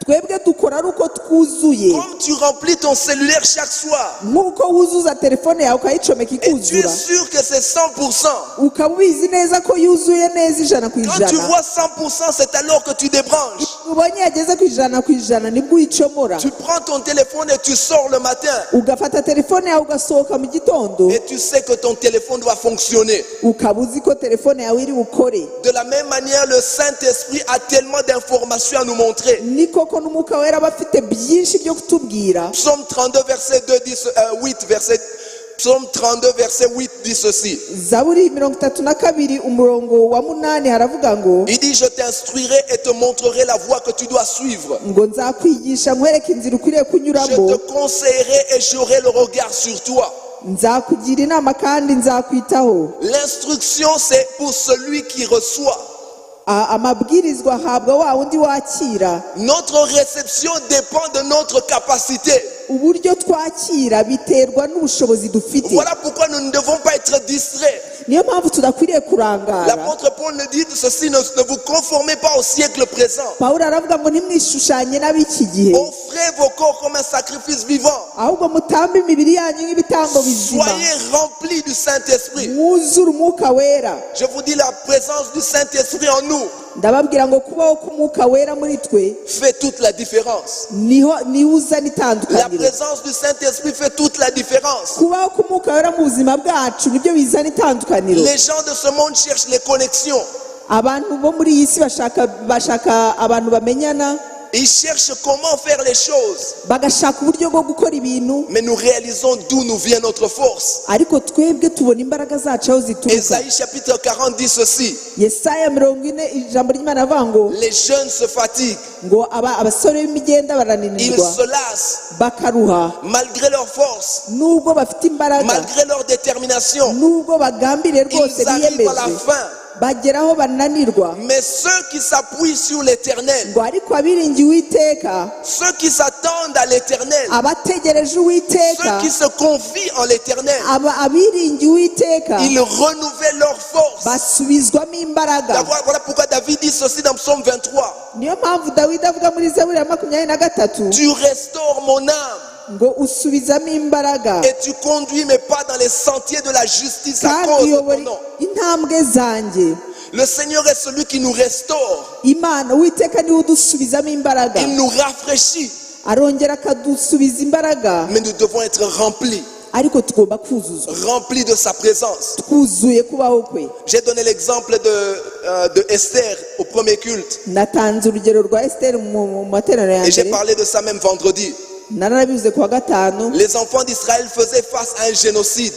C: Twebwe dukora ari uko twuzuye,
D: Comme tu remplis ton cellulaire chaque soir.
C: nk'uko wuzuza telefone yawe ukayicomeka
D: Et tu es
C: ikuzura,
D: sûr que c'est 100%.
C: ukaba ubizi neza ko yuzuye neza ijana ku
D: Quand tu
C: ijana.
D: vois 100%, c'est alors que tu débranches.
C: Ubonye yageze ku ijana nibwo uyicomora,
D: Tu prends ton téléphone et tu sors le matin.
C: ugafata telefone yawe ugasohoka mu gitondo,
D: Et tu sais que ton téléphone doit fonctionner.
C: ukaba uzi ko telefone yawe iri bukore.
D: De la même manière, le Saint-Esprit a tellement d'informations à nous montrer.
C: Ni koko n'umwuka wera aba afite byinshi byo kutubwira.
D: Psaume 32, verset 2 dit, 8, verset, Psaume 32, verset 8 dit ceci.
C: Zaburi 32 umurongo wa 8 haravuga ngo,
D: Il dit, je t'instruirai et te montrerai la voie que tu dois suivre.
C: ngo nzakwigisha nkwereke inzira ukwiriye
D: Je
C: kunyuramo,
D: te conseillerai et j'aurai le regard sur toi.
C: nzakugira inama kandi nzakwitaho.
D: L'instruction, c'est pour celui qui reçoit.
C: Amabwirizwa ahabwa wa wundi wakira.
D: Notre réception dépend de notre capacité.
C: Uburyo twakira biterwa n'ubushobozi dufite.
D: Voilà pourquoi nous ne devons pas être distraits.
C: Niyo mpamvu tudakwiriye kurangara.
D: L'apôtre Paul nous dit ceci, ne vous conformez pas au siècle présent.
C: Pawulo aravuga ngo ntimwishushanye n'ab'iki gihe,
D: Offrez vos corps comme comme un sacrifice vivant.
C: ahubwo mutambe imibiri yanyu nk'ibitambo bizima
D: Soyez remplis du Saint-Esprit.
C: mwuzure umwuka wera.
D: Je vous dis, la présence du Saint-Esprit en nous
C: ndababwira ngo kubaho k'umwuka wera muri twe
D: fait toute la différence.
C: niho uzana
D: La
C: itandukaniro.
D: présence du Saint-Esprit fait toute la différence.
C: kubaho k'umwuka wera mu buzima bwacu nibyo bizana itandukaniro.
D: Les gens de ce monde cherchent les connexions.
C: abantu bo muri iyi si bashaka abantu bamenyana,
D: Ils cherchent comment faire les choses.
C: bagashaka uburyo bwo gukora ibintu,
D: Mais nous réalisons d'où nous vient notre force.
C: ariko twebwe tubona imbaraga zacu aho zituruka.
D: Ésaïe chapitre 40 dit ceci.
C: Yesaya 40 ijambo ry'Imana avuga ngo
D: Les jeunes se fatiguent.
C: abasore b'imigenda
D: Ils
C: barananirwa
D: se lassent.
C: bakaruha,
D: Malgré leur force.
C: nubwo bafite imbaraga,
D: Malgré leur détermination.
C: nubwo bagambiriye rwose
D: Ils arrivent à la
C: biyemeje,
D: fin.
C: bageraho bananirwa.
D: Mais ceux qui s'appuient sur l'éternel,
C: ngo ariko abiringiye Uwiteka,
D: ceux qui s'attendent à l'éternel,
C: abategereje
D: ceux
C: Uwiteka,
D: qui se confient en l'éternel,
C: abiringiye Uwiteka
D: ils renouvellent leur force.
C: basubizwamo imbaraga.
D: Voilà pourquoi David dit ceci dans Psaume 23.
C: niyo mpamvu Dawidi avuga muri Zaburi ya 23
D: Tu restaures mon âme
C: ngo usubizamo imbaraga
D: et tu conduis mes pas dans les sentiers de la justice à
C: kandi
D: cause de
C: uyobora
D: ton nom.
C: intambwe zanjye.
D: Le Seigneur est celui qui nous restaure.
C: Imana Uwiteka niwe udusubizamo imbaraga,
D: Il nous rafraîchit.
C: arongera akadusubiza imbaraga,
D: Mais nous devons être remplis,
C: ariko tugomba kuzuzwa,
D: remplis de sa présence.
C: twuzuye kubaho kwe.
D: J'ai donné l'exemple de Esther au premier culte.
C: natanze urugero rwa Esiteri mu materaniro ya
D: Et j'ai
C: mbere,
D: parlé de ça même vendredi.
C: narabivuze kuwa gatanu.
D: Les enfants d'Israël faisaient face à un génocide.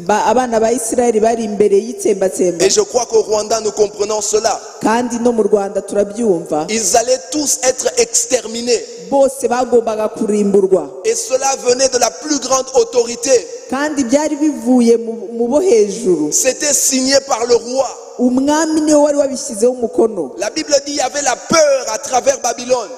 C: abana ba Isirayeli bari imbere y'itsembatsemba,
D: Et je crois qu'au Rwanda, nous comprenons cela.
C: kandi no mu Rwanda turabyumva.
D: Ils allaient tous être exterminés.
C: bose bagombaga kurimburwa,
D: Et cela venait de la plus grande autorité.
C: kandi byari bivuye mu bo hejuru.
D: C'était signé par le roi.
C: umwami niwe wari wabishyizeho umukono.
D: La Bible dit qu'il y avait la peur à travers Babylone.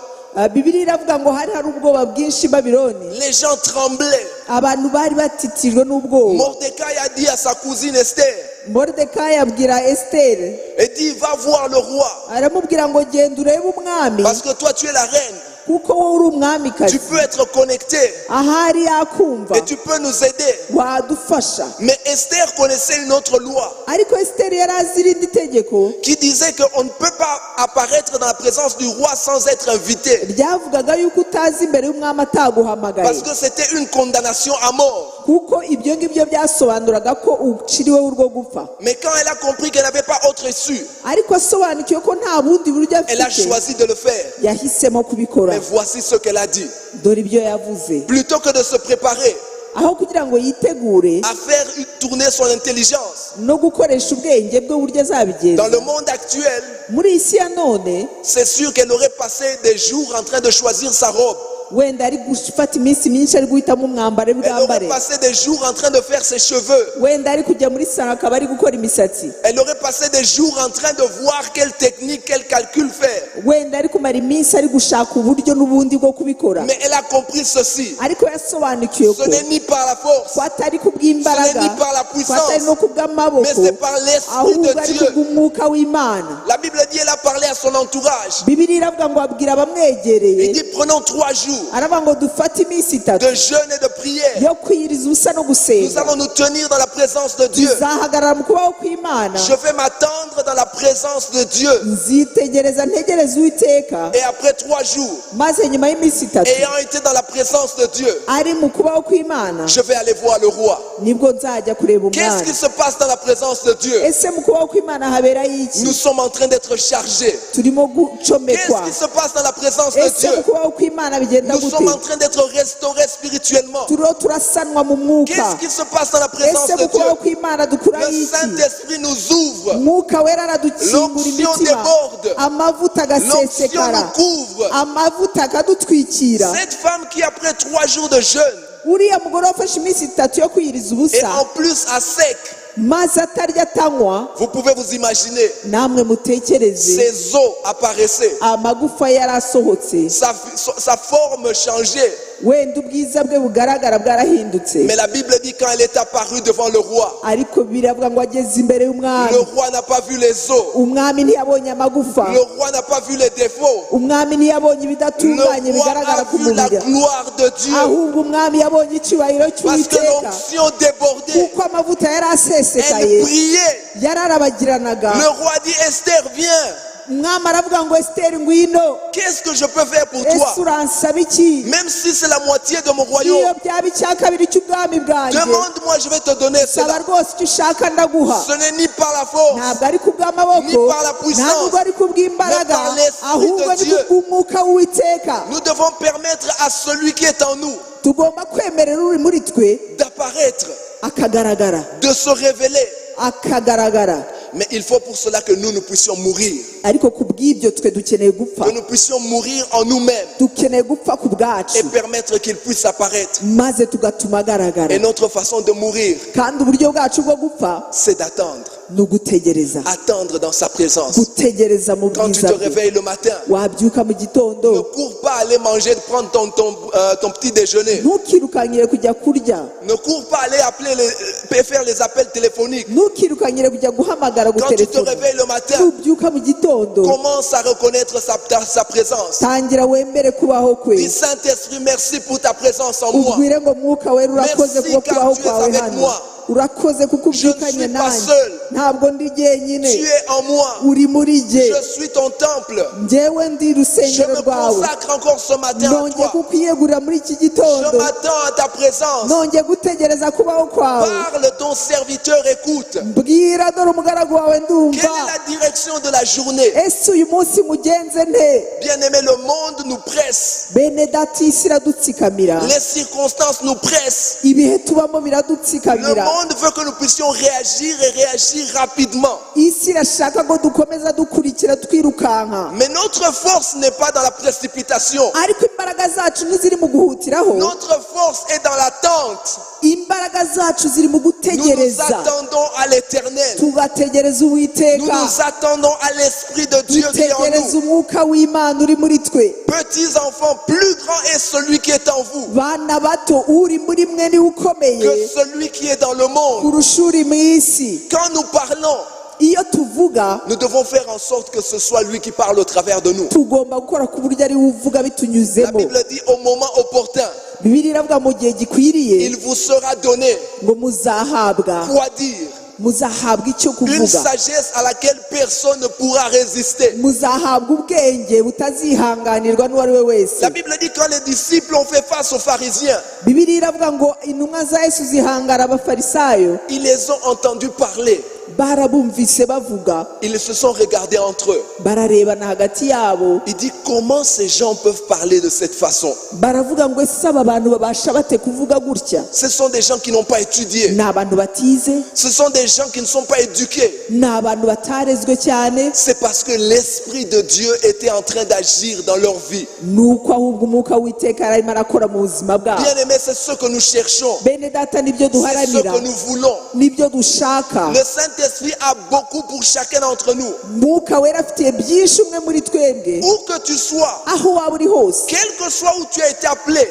C: Bibiliya iravuga ngo hari ubwoba bwinshi i Babyloni,
D: Les gens tremblaient.
C: abantu bari batitijwe n'ubwoba.
D: Mordecai a dit à sa cousine Esther,
C: Moridekayi abwira Esiteri,
D: et dit, va voir le roi.
C: aramubwira ngo genda urebe umwami,
D: Parce que toi, tu es la reine.
C: kuko wowe uri
D: Tu
C: umwamikazi,
D: peux être connecté.
C: ahari yakumva
D: Et tu peux nous aider.
C: wadufasha.
D: Mais Esther connaissait une autre loi
C: ariko Esiteri yari azi irindi tegeko
D: qui disait qu'on ne peut pas apparaître dans la présence du roi sans être invité.
C: ryavugaga yuko utazi imbere y'umwami ataguhamagaye,
D: Parce que c'était une condamnation à mort.
C: kuko ibyo ngibyo byasobanuraga ko uciriwe urwo gupfa.
D: Mais quand elle a compris qu'elle n'avait pas autre issue,
C: ariko asobanukiwe ko nta bundi buryo
D: elle a
C: afite,
D: choisi de le faire.
C: yahisemo kubikora.
D: Mais voici ce qu'elle a dit.
C: dore ibyo yavuze.
D: Plutôt que de se préparer
C: aho kugira ngo yitegure
D: à faire tourner son intelligence,
C: no gukoresha ubwenge bwe uburyo
D: dans
C: azabigenza,
D: le monde actuel,
C: muri iyi si ya none
D: c'est sûr qu'elle aurait passé des jours en train de choisir sa robe.
C: wenda ari gufata iminsi myinshi ari guhitamo umwambaro
D: Elle aurait
C: bwambare,
D: passé des jours en train de faire ses cheveux.
C: wenda ari kujya muri salo akaba ari gukora imisatsi,
D: Elle aurait passé des jours en train de voir quelle technique, quel calcul faire.
C: wenda ari kumara iminsi ari gushaka uburyo n'ubundi bwo kubikora.
D: Mais elle a compris ceci.
C: ariko yasobanukiwe
D: Ce
C: ko
D: n'est ni par la force,
C: ko atari
D: ce
C: kubw'imbaraga,
D: n'est ni par la
C: ko atari no
D: puissance,
C: kubw'amaboko,
D: mais c'est par l'Esprit
C: ahubwo
D: de
C: ari
D: Dieu.
C: kubw'umwuka w'Imana.
D: La Bible dit, elle a parlé à son entourage.
C: Bibiliya iravuga ngo abwira
D: Il
C: abamwegereye,
D: dit, prenons 3 jours
C: aravuga ngo dufate iminsi itatu
D: de jeûne et de prière.
C: yo kwiyiriza ubusa no
D: Nous
C: gusenga,
D: allons nous tenir dans la présence de Dieu.
C: tuzahagarara mu kubaho kw'Imana,
D: Je vais m'attendre dans la présence de Dieu.
C: nzitegereza ntegereza Uwiteka.
D: Et après 3 jours,
C: maze nyuma y'iminsi itatu
D: ayant été dans la présence de Dieu,
C: ari mu kubaho kw'Imana,
D: je vais aller voir le roi.
C: nibwo nzajya kureba
D: Qu'est-ce
C: umwami.
D: qui se passe dans la présence de Dieu?
C: ese mu kubaho kw'Imana haberayo iki?
D: Nous sommes en train d'être chargés.
C: turimo gucomekwa.
D: Qu'est-ce qui se passe dans la présence de
C: ese
D: Dieu?
C: mu kubaho kw'Imana bigenda
D: Nous sommes en
C: gute?
D: train d'être restaurés spirituellement.
C: turiho turasanwa mu mwuka.
D: Qu'est-ce qui se passe dans la présence
C: ese
D: de
C: mu kubaho
D: Dieu?
C: kw'Imana dukuraho
D: Le
C: iki?
D: Saint-Esprit nous ouvre.
C: umwuka wera aradukingura
D: L'onction
C: imitima,
D: déborde.
C: amavuta
D: L'onction
C: agasesekara,
D: nous couvre.
C: amavuta akadutwikira.
D: Cette femme qui, après 3 jours de jeûne,
C: uriya mugore wafashe iminsi itatu yo kwiyiriza
D: et
C: ubusa,
D: en plus à sec,
C: maze atarya atanywa,
D: vous pouvez vous imaginer,
C: namwe mutekereze
D: ses os apparaissaient,
C: amagufa yari asohotse,
D: sa forme changeait.
C: wenda ubwiza bwe bugaragara bwarahindutse
D: Mais la Bible dit quand elle est apparue devant le roi,
C: ariko biravuga ngo ageze imbere y'umwami
D: le roi n'a pas vu les os,
C: umwami ntiyabonye amagufa
D: le roi n'a pas vu les défauts,
C: umwami ntiyabonye
D: le
C: ibidatunganye
D: roi
C: bigaragara
D: a
C: ku
D: vu la
C: mubiri
D: gloire de Dieu.
C: ahubwo umwami yabonye icyubahiro
D: Parce que
C: cy'uwiteka
D: l'onction débordait,
C: kuko amavuta yari
D: elle
C: asesekaye
D: brillait.
C: yararabagiranaga
D: Le roi dit Esther, viens,
C: umwami aravuga ngo esiteri ngwino
D: qu'est-ce que je peux faire pour
C: ese
D: toi?
C: uransaba iki
D: Même si c'est la moitié de mon
C: iyo
D: royaume,
C: byaba icya kabiri cy'ubwami bwanjye
D: demande-moi, je vais te donner
C: saba
D: cela.
C: rwose icyo ushaka ndaguha
D: Ce n'est ni par la force,
C: ntabwo ari kubw'amaboko
D: Ni par la puissance,
C: ntabwo ari kubw'imbaraga
D: mais par l'Esprit
C: ahubwo
D: de
C: ni
D: Dieu.
C: kubw'umwuka w'uwiteka
D: nous devons permettre à celui qui est en nous
C: tugomba kwemerera uri muri twe
D: d'apparaître,
C: akagaragara
D: de se révéler.
C: akagaragara
D: Mais il faut pour cela que nous puissions mourir,
C: ariko ku bw'ibyo twe dukeneye gupfa
D: que nous puissions mourir en nous-mêmes
C: dukeneye gupfa ku bwacu
D: et permettre qu'il puisse apparaître.
C: maze tugatuma agaragara
D: Et notre façon de mourir,
C: kandi uburyo bwacu bwo gupfa
D: c'est d'attendre.
C: ni ugutegereza
D: Attendre dans sa présence.
C: gutegereza mu
D: Quand tu
C: bwiza
D: te
C: bwe
D: réveilles le matin,
C: wabyuka mu
D: ne
C: gitondo
D: cours pas aller manger, prendre ton petit déjeuner.
C: ntukirukanyire kujya kurya
D: Ne cours pas aller faire les appels téléphoniques.
C: ntukirukanyire kujya guhamagara
D: Quand tu te
C: gutelefona
D: réveilles le matin,
C: nubyuka mu gitondo
D: commence à reconnaître sa présence.
C: tangira wemere kubaho kwe
D: Dis Saint-Esprit, merci pour ta présence en moi.
C: ubwire ngo mwuka wera urakoze
D: Merci,
C: kuba
D: car
C: kubaho
D: tu es
C: kwawe
D: avec
C: hano
D: moi.
C: urakoze kuko
D: Je ne
C: ubyukanye
D: suis pas
C: nanjye
D: seul.
C: ntabwo ndi jyenyine
D: Tu es en moi.
C: uri muri jye
D: Je suis ton temple.
C: njyewe ndi
D: Je
C: urusengero
D: me
C: rwawe
D: consacre encore ce matin à
C: nongeye
D: toi.
C: kukwiyegurira muri iki
D: Je
C: gitondo
D: m'attends à ta présence.
C: nongeye gutegereza kubaho kwawe
D: Parle, ton serviteur écoute.
C: mbwira dore umugaragu wawe
D: Quelle
C: ndumva
D: est la direction de la journée?
C: ese uyu munsi mugenze nte
D: Bien-aimé, le monde nous presse.
C: bene data isi iradutsikamira
D: Les circonstances nous pressent.
C: ibihe tubamo
D: Le
C: biradutsikamira
D: monde veut que nous puissions réagir et réagir rapidement.
C: isi irashaka ngo dukomeza dukurikira twirukanka
D: Mais notre force n'est pas dans la précipitation.
C: ariko imbaraga zacu ntiziri mu guhutiraho
D: Notre force est dans l'attente.
C: imbaraga zacu ziri mu
D: Nous nous
C: gutegereza
D: attendons à l'éternel.
C: tugategereza
D: Nous
C: uwiteka
D: nous attendons à l'Esprit de Dieu qui est en
C: dutegereza
D: nous.
C: umwuka w'imana uri muri twe
D: Petits enfants, plus grand est celui qui est en vous
C: bana bato uri muri mwe niwe ukomeye
D: que celui qui est dans le monde.
C: kurusha uri mu isi
D: Quand nous parlons,
C: iyo tuvuga
D: nous devons faire en sorte que ce soit lui qui parle au travers de nous.
C: tugomba gukora ku buryo ari we uvuga
D: La
C: bitunyuzemo
D: Bible dit au moment opportun,
C: bibiri iravuga mu gihe gikwiriye
D: il vous sera donné
C: ngo muzahabwa
D: quoi dire,
C: muzahabwa icyo
D: une
C: kuvuga
D: sagesse à laquelle personne ne pourra résister.
C: muzahabwa ubwenge butazihanganirwa n'uwo ari we wese
D: La Bible dit quand les disciples ont fait face aux pharisiens,
C: bibiri iravuga ngo intumwa za yesu zihangara abafarisayo
D: ils les ont entendus parler.
C: barabumvise bavuga
D: Ils se sont regardés entre eux.
C: bararebana hagati yabo
D: Il dit comment ces gens peuvent parler de cette façon.
C: baravuga ngo ese aba bantu babasha bate kuvuga gutya
D: Ce sont des gens qui n'ont pas étudié.
C: ni abantu batize
D: Ce sont des gens qui ne sont pas éduqués.
C: ni abantu batarezwe cyane
D: C'est parce que l'Esprit de Dieu était en train d'agir dans leur vie.
C: nuko ahubwo umwuka w'iteka arimo arakora mu buzima bwabo
D: Bien aimé, c'est ce que nous cherchons.
C: bene data nibyo
D: C'est ce
C: duharanira
D: que nous voulons.
C: nibyo dushaka
D: Le Saint-Esprit a beaucoup pour chacun d'entre nous.
C: mwuka wera afitiye byinshi umwe muri twebwe
D: Où que tu sois,
C: aho waba uri hose
D: quel que soit où tu as été appelé,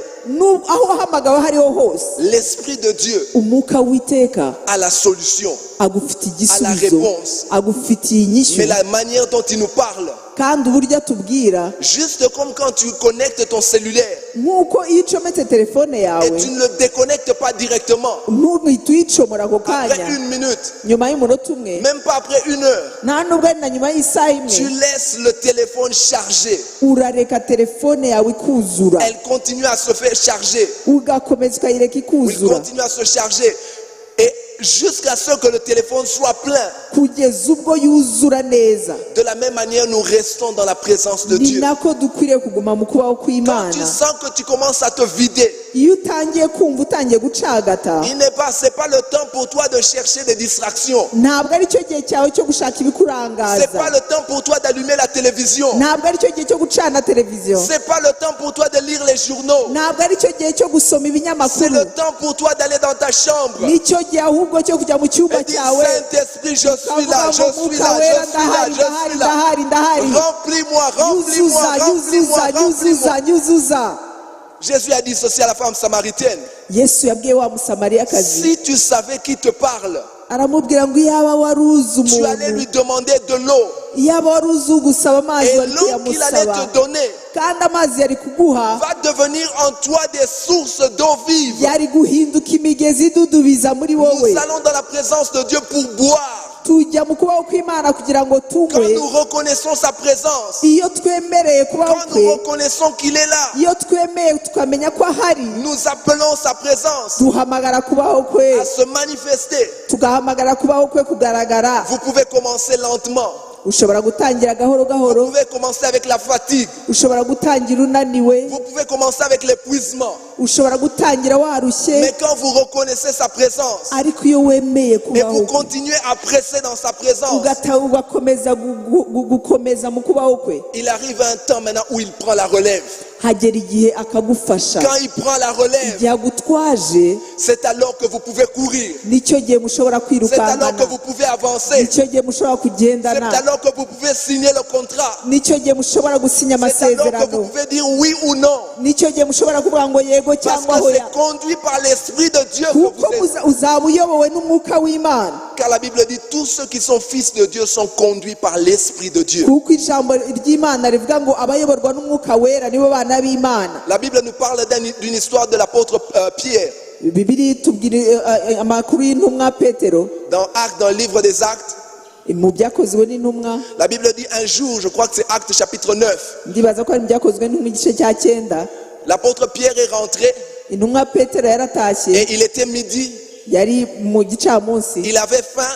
C: aho wahamagawe aho ariho hose
D: l'Esprit de Dieu
C: umwuka w'iteka
D: a la solution.
C: agufitiye
D: À la
C: igisubizo
D: réponse.
C: agufitiye inyishyu
D: Mais la manière dont il nous parle,
C: kandi uburyo atubwira
D: juste comme quand tu connectes ton cellulaire
C: nk'uko iyo ucometse telefone
D: et
C: yawe
D: tu ne le déconnectes pas directement,
C: ntuhite uyicomora ako
D: après
C: kanya
D: une minute,
C: nyuma y'umunota umwe
D: même pas après une heure,
C: nta nubwo ari na nyuma y'isaha
D: tu
C: imwe
D: laisses le téléphone charger.
C: urareka telefone yawe ikuzura
D: Elle continue à se faire charger.
C: ugakomeza ukayireka
D: Il
C: ikuzura
D: continue à se charger. Et jusqu'à ce que le téléphone soit plein.
C: kugeza ubwo yuzura neza
D: De la même manière, nous restons dans la présence de
C: ni
D: Dieu.
C: nako dukwiriye kuguma mu kubaho
D: Quand
C: kw'imana
D: tu sens que tu commences à te vider,
C: iyo utangiye kumva utangiye gucagata
D: c'est pas le temps pour toi de chercher des distractions.
C: ntabwo ari cyo gihe cyawe cyo gushaka
D: C'est
C: ibikurangaza
D: pas le temps pour toi d'allumer la télévision.
C: ntabwo ari cyo gihe cyo gucana televiziyo
D: C'est pas le temps pour toi de lire les journaux.
C: ntabwo ari cyo gihe cyo gusoma
D: C'est
C: ibinyamakuru
D: le temps pour toi d'aller dans ta chambre.
C: nicyo gihe ahubwo cyo kujya mu cyumba
D: Et dis,
C: cyawe
D: Saint-Esprit, je suis là,
C: ukavuga
D: je
C: ngo
D: suis
C: mwuka
D: là,
C: wera
D: je suis là,
C: ndahari
D: je suis là.
C: ndahari ndahari
D: Remplis-moi, remplis-moi,
C: nyuzuza
D: remplis-moi,
C: nyuzuza
D: remplis-moi.
C: nyuzuza nyuzuza
D: Jésus a dit ceci à la femme samaritaine.
C: Yesu yabwiye wa musamariyakazi
D: Si tu savais qui te parle,
C: aramubwira ngo iyaba wari uzi
D: tu allais
C: umuntu
D: lui demander de l'eau.
C: iyaba wari uzi ugusaba amazi
D: Et
C: wari
D: l'eau qu'il allait
C: kuyamusaba
D: te donner
C: kandi amazi yari kuguha
D: va devenir en toi des sources d'eau vive.
C: yari guhinduka imigezi idudubiza muri wowe.
D: Nous allons dans la présence de Dieu pour boire.
C: Tujya mu kubaho kw'Imana kugira ngo
D: Quand
C: tunywe
D: nous reconnaissons sa présence,
C: iyo twemereye kubaho
D: quand
C: kwe
D: nous reconnaissons qu'il est là,
C: iyo twemeye tukamenya ko ahari
D: nous appelons sa présence
C: duhamagara kubaho kwe
D: à se manifester.
C: tugahamagara kubaho kwe kugaragara.
D: Vous pouvez commencer lentement.
C: Ushobora gutangira gahoro
D: Vous
C: gahoro,
D: pouvez commencer avec la fatigue.
C: ushobora gutangira unaniwe,
D: Vous pouvez commencer avec l'épuisement.
C: ushobora gutangira warushye,
D: Mais quand vous reconnaissez sa présence
C: ariko iyo wemeye
D: et
C: kubaho
D: vous
C: kwe
D: continuez à presser dans sa présence,
C: ugakomeza gukomeza mu kubaho kwe,
D: il arrive un temps maintenant où il prend la relève.
C: hagera igihe akagufasha.
D: Quand il prend la relève,
C: igihe agutwaje
D: c'est alors que vous pouvez courir.
C: nicyo gihe mushobora
D: C'est alors que
C: kwirukankana,
D: vous pouvez avancer.
C: nicyo gihe mushobora
D: C'est
C: kugendana,
D: alors que vous pouvez signer le contrat.
C: nicyo gihe mushobora gusinya
D: C'est alors que vous
C: amasezerano,
D: pouvez dire oui ou non.
C: nicyo gihe mushobora kuvuga ngo yego
D: Parce
C: cyangwa
D: que
C: hoya,
D: c'est conduit par l'Esprit de Dieu que
C: kuko
D: vous êtes.
C: uzaba uyobowe n'umwuka w'Imana.
D: Car la Bible dit tous ceux qui sont fils de Dieu sont conduits par l'Esprit de Dieu.
C: Kuko ijambo ry'Imana rivuga ngo abayoborwa n'umwuka wera nibo bana b'Imana.
D: La Bible nous parle d'une histoire de l'apôtre Pierre.
C: Bibiliya itubwira amakuru y'intumwa Petero
D: Dans le livre des Actes,
C: mu byakozwe n'intumwa.
D: la Bible dit un jour, je crois que c'est Actes chapitre 9,
C: Ndibaza ko ari mu byakozwe n'intumwa igice cya 9.
D: l'apôtre Pierre est rentré
C: Intumwa Petero yaratashye,
D: et il était midi,
C: yari mu gicamunsi,
D: il avait faim,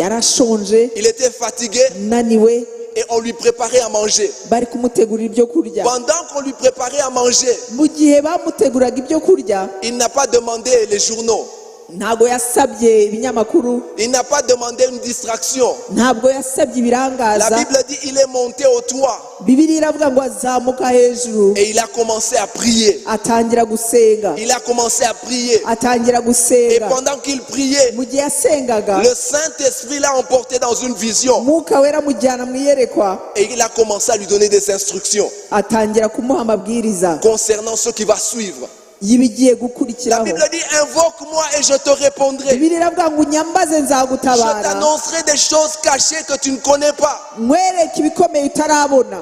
C: yarashonje,
D: il était fatigué
C: naniwe,
D: et on lui préparait à manger.
C: bari kumutegurira ibyo kurya.
D: Pendant qu'on lui préparait à manger,
C: Mu gihe bamuteguraga ibyo kurya,
D: il n'a pas demandé les journaux,
C: ntabwo yasabye ibinyamakuru,
D: il n'a pas demandé une distraction.
C: ntabwo yasabye
D: La
C: ibirangaza.
D: Bible dit il est monté au toit
C: Bibiliya iravuga ngo azamuka hejuru,
D: et il a commencé à prier.
C: atangira gusenga,
D: Il a commencé à prier.
C: atangira
D: Et
C: gusenga.
D: pendant qu'il priait,
C: Mu gihe yasengaga,
D: le Saint-Esprit l'a emporté dans une vision
C: umwuka wera amujyana mu iyerekwa,
D: et il a commencé à lui donner des instructions
C: atangira kumuha amabwiriza
D: concernant ce qui va suivre.
C: y'ibigiye
D: La
C: gukurikiraho.
D: Bible dit invoque-moi et je te répondrai.
C: Bibiliya iravuga ngo unyambaze
D: Je
C: nzagutabara,
D: t'annoncerai des choses cachées que tu ne connais pas.
C: nkwereke ibikomeye utarabona.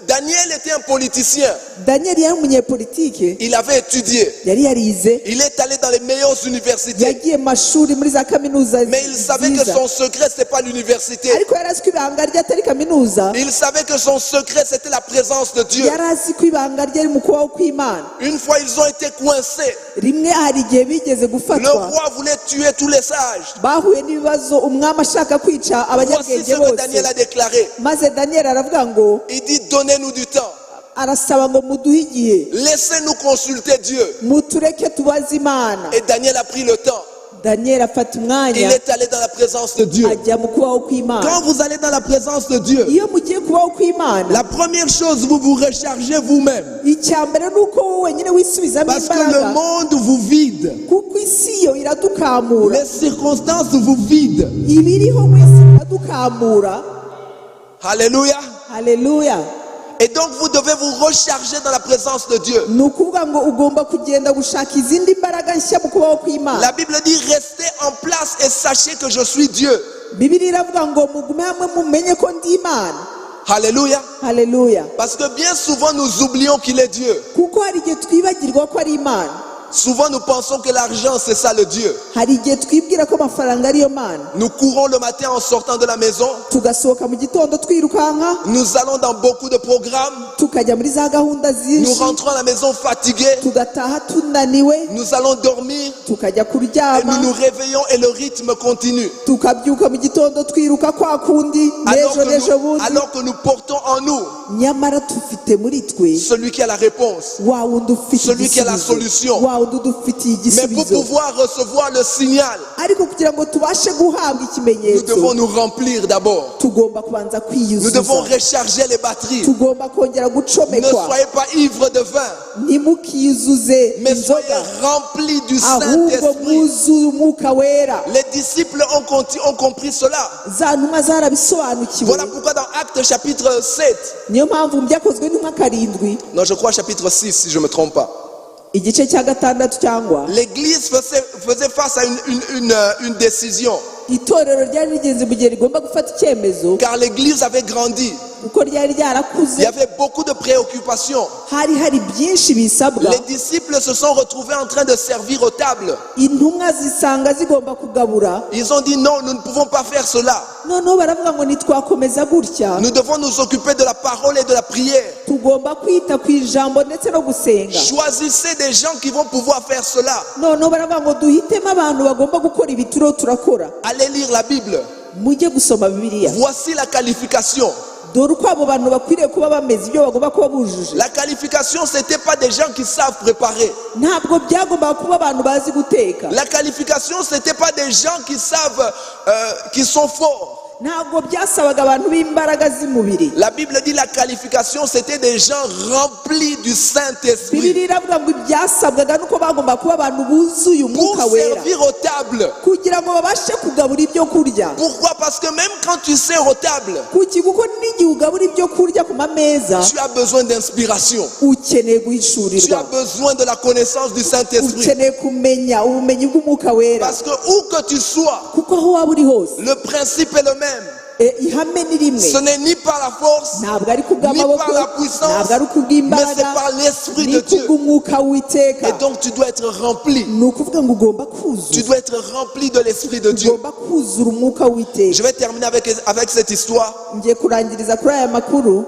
D: Daniel était un politicien.
C: Daniel yari umunyepolitike,
D: Il avait étudié.
C: yari yarize,
D: Il est allé dans les meilleures universités.
C: yagiye mu mashuri muri za kaminuza
D: Mais il savait que
C: nziza,
D: son secret, ce n'est pas l'université.
C: ariko yari azi ko ibanga rye atari kaminuza,
D: Il savait que son secret, c'était la présence de Dieu.
C: yari azi ko ibanga rye ari mu kubaho kw'Imana.
D: Une fois, ils ont été coincés.
C: Rimwe hari igihe bigeze
D: Le
C: gufatwa,
D: roi voulait tuer tous les sages.
C: bahuye n'ibibazo, umwami ashaka kwica
D: Voici
C: abanyabwenge
D: ce que Daniel
C: bose,
D: a déclaré.
C: maze Daniel aravuga ngo,
D: Il dit, donnez-nous du temps.
C: arasaba ngo muduhe igihe,
D: Laissez-nous consulter Dieu.
C: mutureke tubaze Imana.
D: Et Daniel a pris le temps.
C: Daniel afata
D: Il
C: umwanya,
D: est allé dans la présence de Dieu.
C: ajya mu kubaho kw'Imana.
D: Quand vous allez dans la présence de Dieu,
C: Iyo mugiye kubaho kw'Imana,
D: la première chose, vous vous rechargez vous-même.
C: icya mbere ni uko wowe wenyine wisubizamo
D: Parce que le
C: imbaraga,
D: monde vous vide.
C: kuko isi yo iradukamura,
D: Les circonstances vous vident.
C: ibiriho mu isi iradukamura.
D: Alléluia.
C: Haleluya.
D: Et donc vous devez vous recharger dans la présence de Dieu.
C: Ni ukuvuga ngo ugomba kugenda gushaka izindi mbaraga nshya mu kubaho kw'Imana.
D: La Bible dit restez en place et sachez que je suis Dieu.
C: Bibiliya iravuga ngo mugume hamwe mumenye ko ndi Imana.
D: Alléluia.
C: Haleluya.
D: Parce que bien souvent nous oublions qu'il est Dieu.
C: Kuko hari igihe twibagirwa ko ari Imana.
D: Souvent nous pensons que l'argent c'est ça le Dieu.
C: Hari igihe twibwira ko amafaranga ariyo Mana.
D: Nous courons le matin en sortant de la maison.
C: Tugasohoka mu gitondo twirukanka,
D: Nous allons dans beaucoup de programmes.
C: tukajya muri za gahunda
D: Nous
C: zinshi,
D: rentrons à la maison fatigués.
C: tugataha tunaniwe,
D: Nous allons dormir
C: tukajya
D: et nous
C: kuryama,
D: nous réveillons et le rythme continue.
C: tukabyuka mu gitondo twiruka kwa kundi n'ejo bundi.
D: Alors que nous portons en nous
C: Nyamara tufite muri twe
D: celui qui a la réponse.
C: wa wundi ufite
D: Celui qui a la
C: igisubizo,
D: solution.
C: wa wundi udufitiye
D: Mais pour
C: igisubizo.
D: pouvoir recevoir le signal,
C: Ariko kugira ngo tubashe guhabwa
D: nous devons
C: ikimenyetso,
D: nous remplir d'abord.
C: tugomba kubanza
D: Nous devons
C: kwiyuzuza,
D: recharger les batteries.
C: tugomba kongera
D: Ne
C: gucomekwa.
D: soyez pas ivres de vin,
C: Ntimukiyuzuze
D: mais soyez
C: inzoga,
D: remplis du
C: ahubwo
D: Saint-Esprit.
C: mwuzuye umwuka wera.
D: Les disciples ont compris cela.
C: Za ntumwa zarabisobanukiwe.
D: Voilà pourquoi dans Actes chapitre 7,
C: Niyo mpamvu mu byakozwe n'intumwa 7,
D: non je crois chapitre 6 si je ne me trompe pas,
C: igice cya gatandatu cyangwa
D: l'église faisait face à une décision.
C: itorero ryari rigeze mu gihe rigomba gufata icyemezo
D: Car l'église avait grandi.
C: kuko ryari
D: Il y
C: ryarakuze,
D: avait beaucoup de préoccupations.
C: hari byinshi bisabwa.
D: Les disciples se sont retrouvés en train de servir aux tables.
C: Intumwa zisanga zigomba kugabura,
D: Ils ont dit non, nous ne pouvons pas faire cela.
C: noneho baravuga ngo nitwakomeza gutya
D: Nous devons nous occuper de la parole et de la prière.
C: tugomba kwita ku ijambo ndetse no gusenga.
D: Choisissez des gens qui vont pouvoir faire cela.
C: noneho baravuga ngo duhitemo abantu bagomba gukora ibi turiho turakora.
D: Allez lire la Bible.
C: Mujye gusoma Bibiliya,
D: Voici la qualification.
C: dore uko abo bantu bakwiriye kuba bameze, ibyo bagomba kuba bujuje.
D: La qualification, ce n'était pas des gens qui savent préparer.
C: Ntabwo byagombaga kuba abantu bazi guteka,
D: La qualification, ce n'était pas des gens qui savent, qui sont forts.
C: ntabwo byasabaga abantu b'imbaraga z'umubiri.
D: La Bible dit la qualification, c'était des gens remplis du Saint-Esprit
C: Bibiliya iravuga ngo ibyasabwaga nuko bagomba kuba abantu buzuye
D: pour
C: umwuka wera
D: servir aux tables.
C: kugira ngo babashe kugabura ibyo kurya.
D: Pourquoi? Parce que même quand tu sers aux tables,
C: kuki kuko n'igihe ugabura ibyo kurya ku mameza
D: tu as besoin d'inspiration.
C: ukeneye
D: Tu as
C: guhishurirwa,
D: besoin de la connaissance du Saint-Esprit.
C: ukeneye kumenya ubumenyi bw'umwuka wera,
D: Parce que où que tu sois,
C: kuko aho waba uri hose
D: le principe est le même.
C: ihame ni rimwe.
D: Ce n'est ni par la force,
C: Ntabwo ari
D: ni
C: kubw'amaboko,
D: par la puissance,
C: ntabwo ari
D: mais c'est
C: kubw'imbaraga,
D: par l'Esprit
C: ni
D: de Dieu.
C: kubw'umwuka w'Uwiteka.
D: Et donc tu dois être rempli.
C: Ni ukuvuga ngo ugomba
D: Tu
C: kuzura,
D: dois être rempli de l'Esprit de Dieu.
C: ugomba kuzura umwuka
D: Je
C: w'Uwiteka.
D: vais terminer avec cette histoire.
C: Ngiye kurangiriza kuri aya makuru.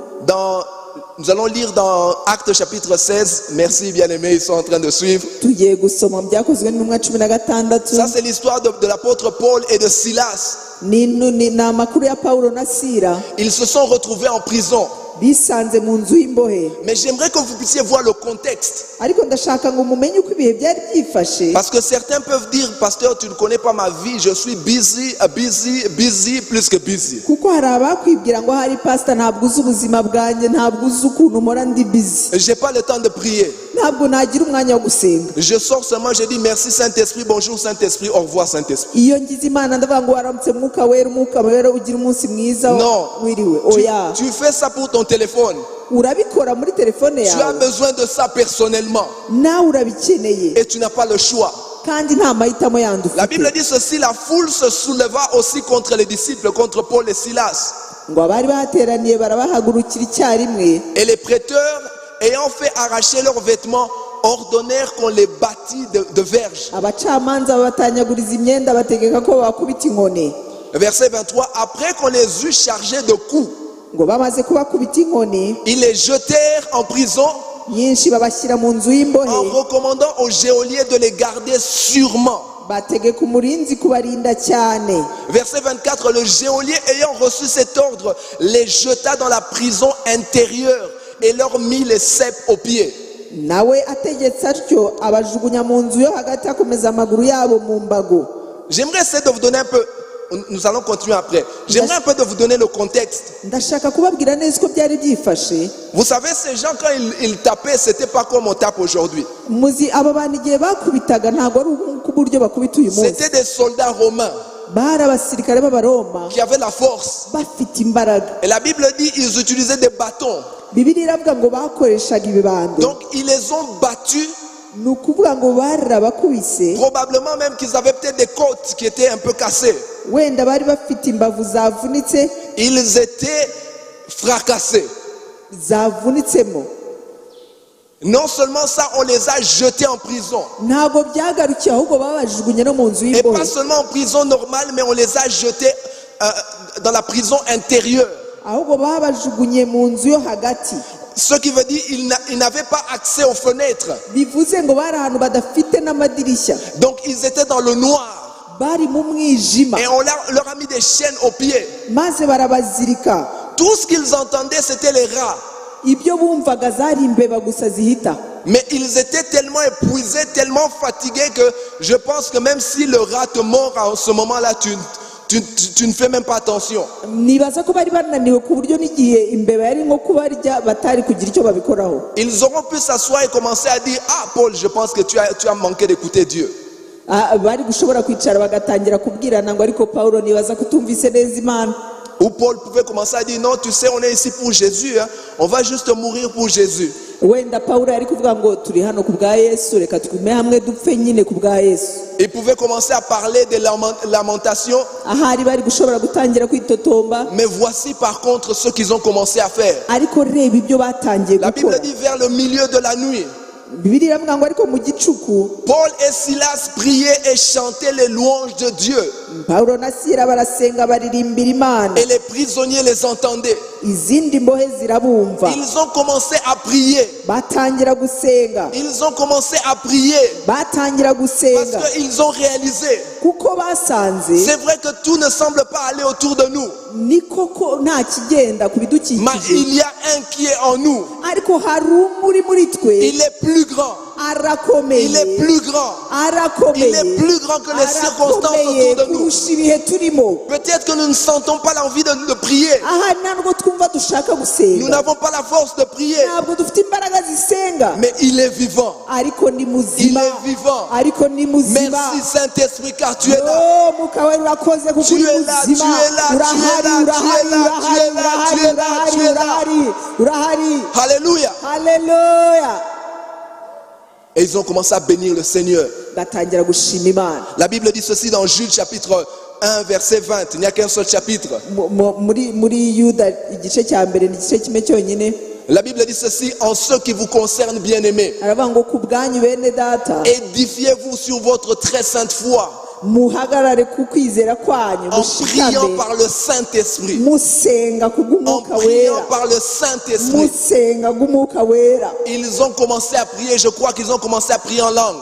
D: Nous allons lire dans Actes chapitre 16. Merci bien-aimés, ils sont en train de suivre.
C: Tugiye gusoma mu byakozwe n'intumwa 16.
D: Ça c'est l'histoire de l'apôtre Paul et de Silas.
C: Ni amakuru ya Pawulo na Sila
D: Ils se sont retrouvés en prison.
C: bisanze mu nzu y'imbohe.
D: Mais j'aimerais que vous puissiez voir le contexte.
C: Ariko ndashaka ngo mumenye uko ibihe byari byifashe,
D: Parce que certains peuvent dire, pasteur, tu ne connais pas ma vie, je suis busy, plus que busy.
C: kuko hari abakwibwira ngo hari pastor ntabwo uzi ubuzima bwanjye, ntabwo uzi ukuntu mpora ndi busy,
D: J'ai pas le temps de prier.
C: ntabwo nagira umwanya wo gusenga.
D: Je sors seulement, je dis merci Saint-Esprit, bonjour Saint-Esprit, au revoir Saint-Esprit.
C: Iyo ngize Imana ndavuga ngo waramutse mwuka wera ugira umunsi mwiza
D: Non.
C: wiriwe.
D: Tu,
C: Oya,
D: tu fais ça pour ton téléphone.
C: urabikora muri telefone
D: Tu as
C: yawe,
D: besoin de ça personnellement.
C: nawe urabikeneye
D: Et tu n'as pas le choix.
C: kandi nta mahitamo yandi
D: La Bible
C: ufite.
D: dit ceci, la foule se souleva aussi contre les disciples, contre Paul et Silas.
C: Ngo abari bateraniye barabahagurukira icyarimwe,
D: Et les prêteurs, ayant fait arracher leurs vêtements, ordonnèrent qu'on les bâtît de verges.
C: abacamanza babatanyaguriza imyenda bategeka ko bakubita inkoni.
D: Verset 23, après qu'on les eut chargés de coups,
C: Ngo bamaze kubakubita inkoni
D: ils les jetèrent en prison
C: nyinshi babashyira mu nzu
D: en
C: y'imbohe,
D: recommandant aux geôliers de les garder sûrement.
C: bategeka umurinzi kubarinda cyane.
D: Verset 24, le geôlier ayant reçu cet ordre les jeta dans la prison intérieure et leur mit les ceps aux pieds.
C: Nawe ategetse atyo abajugunya mu nzu yo hagati akomeza amaguru yabo mu mbago.
D: J'aimerais essayer de vous donner un peu, nous allons continuer après, j'aimerais un peu de vous donner le contexte.
C: Ndashaka kubabwira neza uko byari byifashe.
D: Vous savez, ces gens quand ils tapaient, c'était pas comme on tape aujourd'hui.
C: Muzi aba bantu igihe bakubitaga ntabwo ari ku buryo bakubita uyu munsi.
D: C'était des soldats romains
C: Bari abasirikare b'abaroma
D: qui avaient la force.
C: bafite imbaraga.
D: Et la Bible dit ils utilisaient des bâtons.
C: Bibiliya iravuga ngo bakoreshaga ibibando.
D: Donc ils les ont battus.
C: Ni ukuvuga ngo barabakubise,
D: Probablement même qu'ils avaient peut-être des côtes qui étaient un peu cassées.
C: wenda bari bafite imbavu zavunitse,
D: Ils étaient fracassés.
C: zavunitsemo.
D: Non seulement ça, on les a jetés en prison.
C: Ntabwo byagarukiye ahubwo babajugunye no mu nzu
D: Et pas
C: y'imbohe.
D: seulement en prison normale, mais on les a jetés dans la prison intérieure.
C: Ahubwo babajugunye mu nzu yo hagati.
D: Ce qui veut dire qu'ils n'avaient pas accès aux fenêtres.
C: Bivuze ngo bari ahantu badafite n'amadirishya,
D: Donc ils étaient dans le noir.
C: bari mu mwijima,
D: Et on leur a mis des chaînes aux pieds.
C: maze barabazirika.
D: Tout ce qu'ils entendaient, c'était les rats.
C: Ibyo bumvaga zari imbeba gusa zihita.
D: Mais ils étaient tellement épuisés, tellement fatigués que je pense que même si le rat te mord en ce moment-là, tu ne fais même pas attention.
C: Nibaza ko bari bananiwe ku buryo n'igihe imbeba yari nko kubarya batari kugira icyo babikoraho.
D: Ils auront pu s'asseoir et commencer à dire, ah Paul, je pense que tu as manqué d'écouter Dieu.
C: Bari gushobora kwicara bagatangira kubwirana ngo ariko Pawulo nibaza ko utumvise neza Imana.
D: Ou Paul pouvait commencer à dire, non, tu sais, on est ici pour Jésus, hein. On va juste mourir pour Jésus.
C: wenda Pawulo yari kuvuga ngo turi hano ku bwa Yesu, reka twume hamwe dupfe nyine ku bwa Yesu.
D: Il pouvait commencer à parler des lamentations.
C: Ahari bari gushobora gutangira kwitotomba,
D: Mais voici par contre ce qu'ils ont commencé à faire.
C: ariko reba ibyo batangiye
D: La Bible
C: gukora.
D: dit vers le milieu de la nuit,
C: Bibiliya iravuga ngo ariko mu gicuku
D: Paul et Silas priaient et chantaient les louanges de Dieu.
C: Pawulo na Sila barasenga baririmbira Imana,
D: Et les prisonniers les entendaient.
C: izindi mbohe zirabumva.
D: Ils ont commencé à prier.
C: Batangira gusenga,
D: Ils ont commencé à prier
C: batangira gusenga
D: parce qu'ils ont réalisé.
C: kuko basanze
D: C'est vrai que tout ne semble pas aller autour de nous.
C: ni koko nta kigenda ku
D: Mais
C: bidukikije,
D: il y a un qui est en nous.
C: ariko hari umuri muri twe
D: Il est plus grand.
C: arakomeye,
D: Il est plus grand.
C: arakomeye,
D: Il est plus grand que les circonstances
C: arakomeye
D: autour de nous.
C: kurusha ibihe turimo.
D: Peut-être que nous ne sentons pas l'envie de prier.
C: Aha ntabwo twumva dushaka
D: Nous
C: gusenga,
D: n'avons pas la force de prier.
C: ntabwo dufite imbaraga zisenga,
D: Mais il est vivant.
C: ariko ni
D: Il
C: muzima,
D: est vivant.
C: ariko ni muzima.
D: Merci Saint-Esprit car tu es là.
C: Oh, Mwuka Wera urakoze kuko
D: Tu
C: uri
D: es là,
C: muzima.
D: tu es là, tu es
C: Urahari,
D: là, tu es
C: urahari,
D: là, tu es là,
C: urahari,
D: tu es là,
C: urahari,
D: tu es là.
C: urahari, urahari.
D: Alléluia.
C: Haleluya.
D: Et ils ont commencé à bénir le Seigneur.
C: Batangira gushima Imana.
D: La Bible dit ceci dans Jude chapitre 1 verset 20. Il n'y a qu'un seul chapitre.
C: Muri Yuda igice cya mbere ni igice kimwe cyonyine,
D: La Bible dit ceci: en ce qui vous concerne, bien-aimés,
C: aravuga ngo ku bwanyu bene data
D: édifiez-vous sur votre très sainte foi
C: muhagarare ku kwizera kwanyu,
D: en priant
C: mushikame
D: par le Saint-Esprit.
C: musenga
D: En
C: kubw'umwuka
D: priant
C: wera,
D: par le Saint-Esprit.
C: musenga kubw'umwuka wera.
D: Ils ont commencé à prier. Je crois qu'ils ont commencé à prier en langue.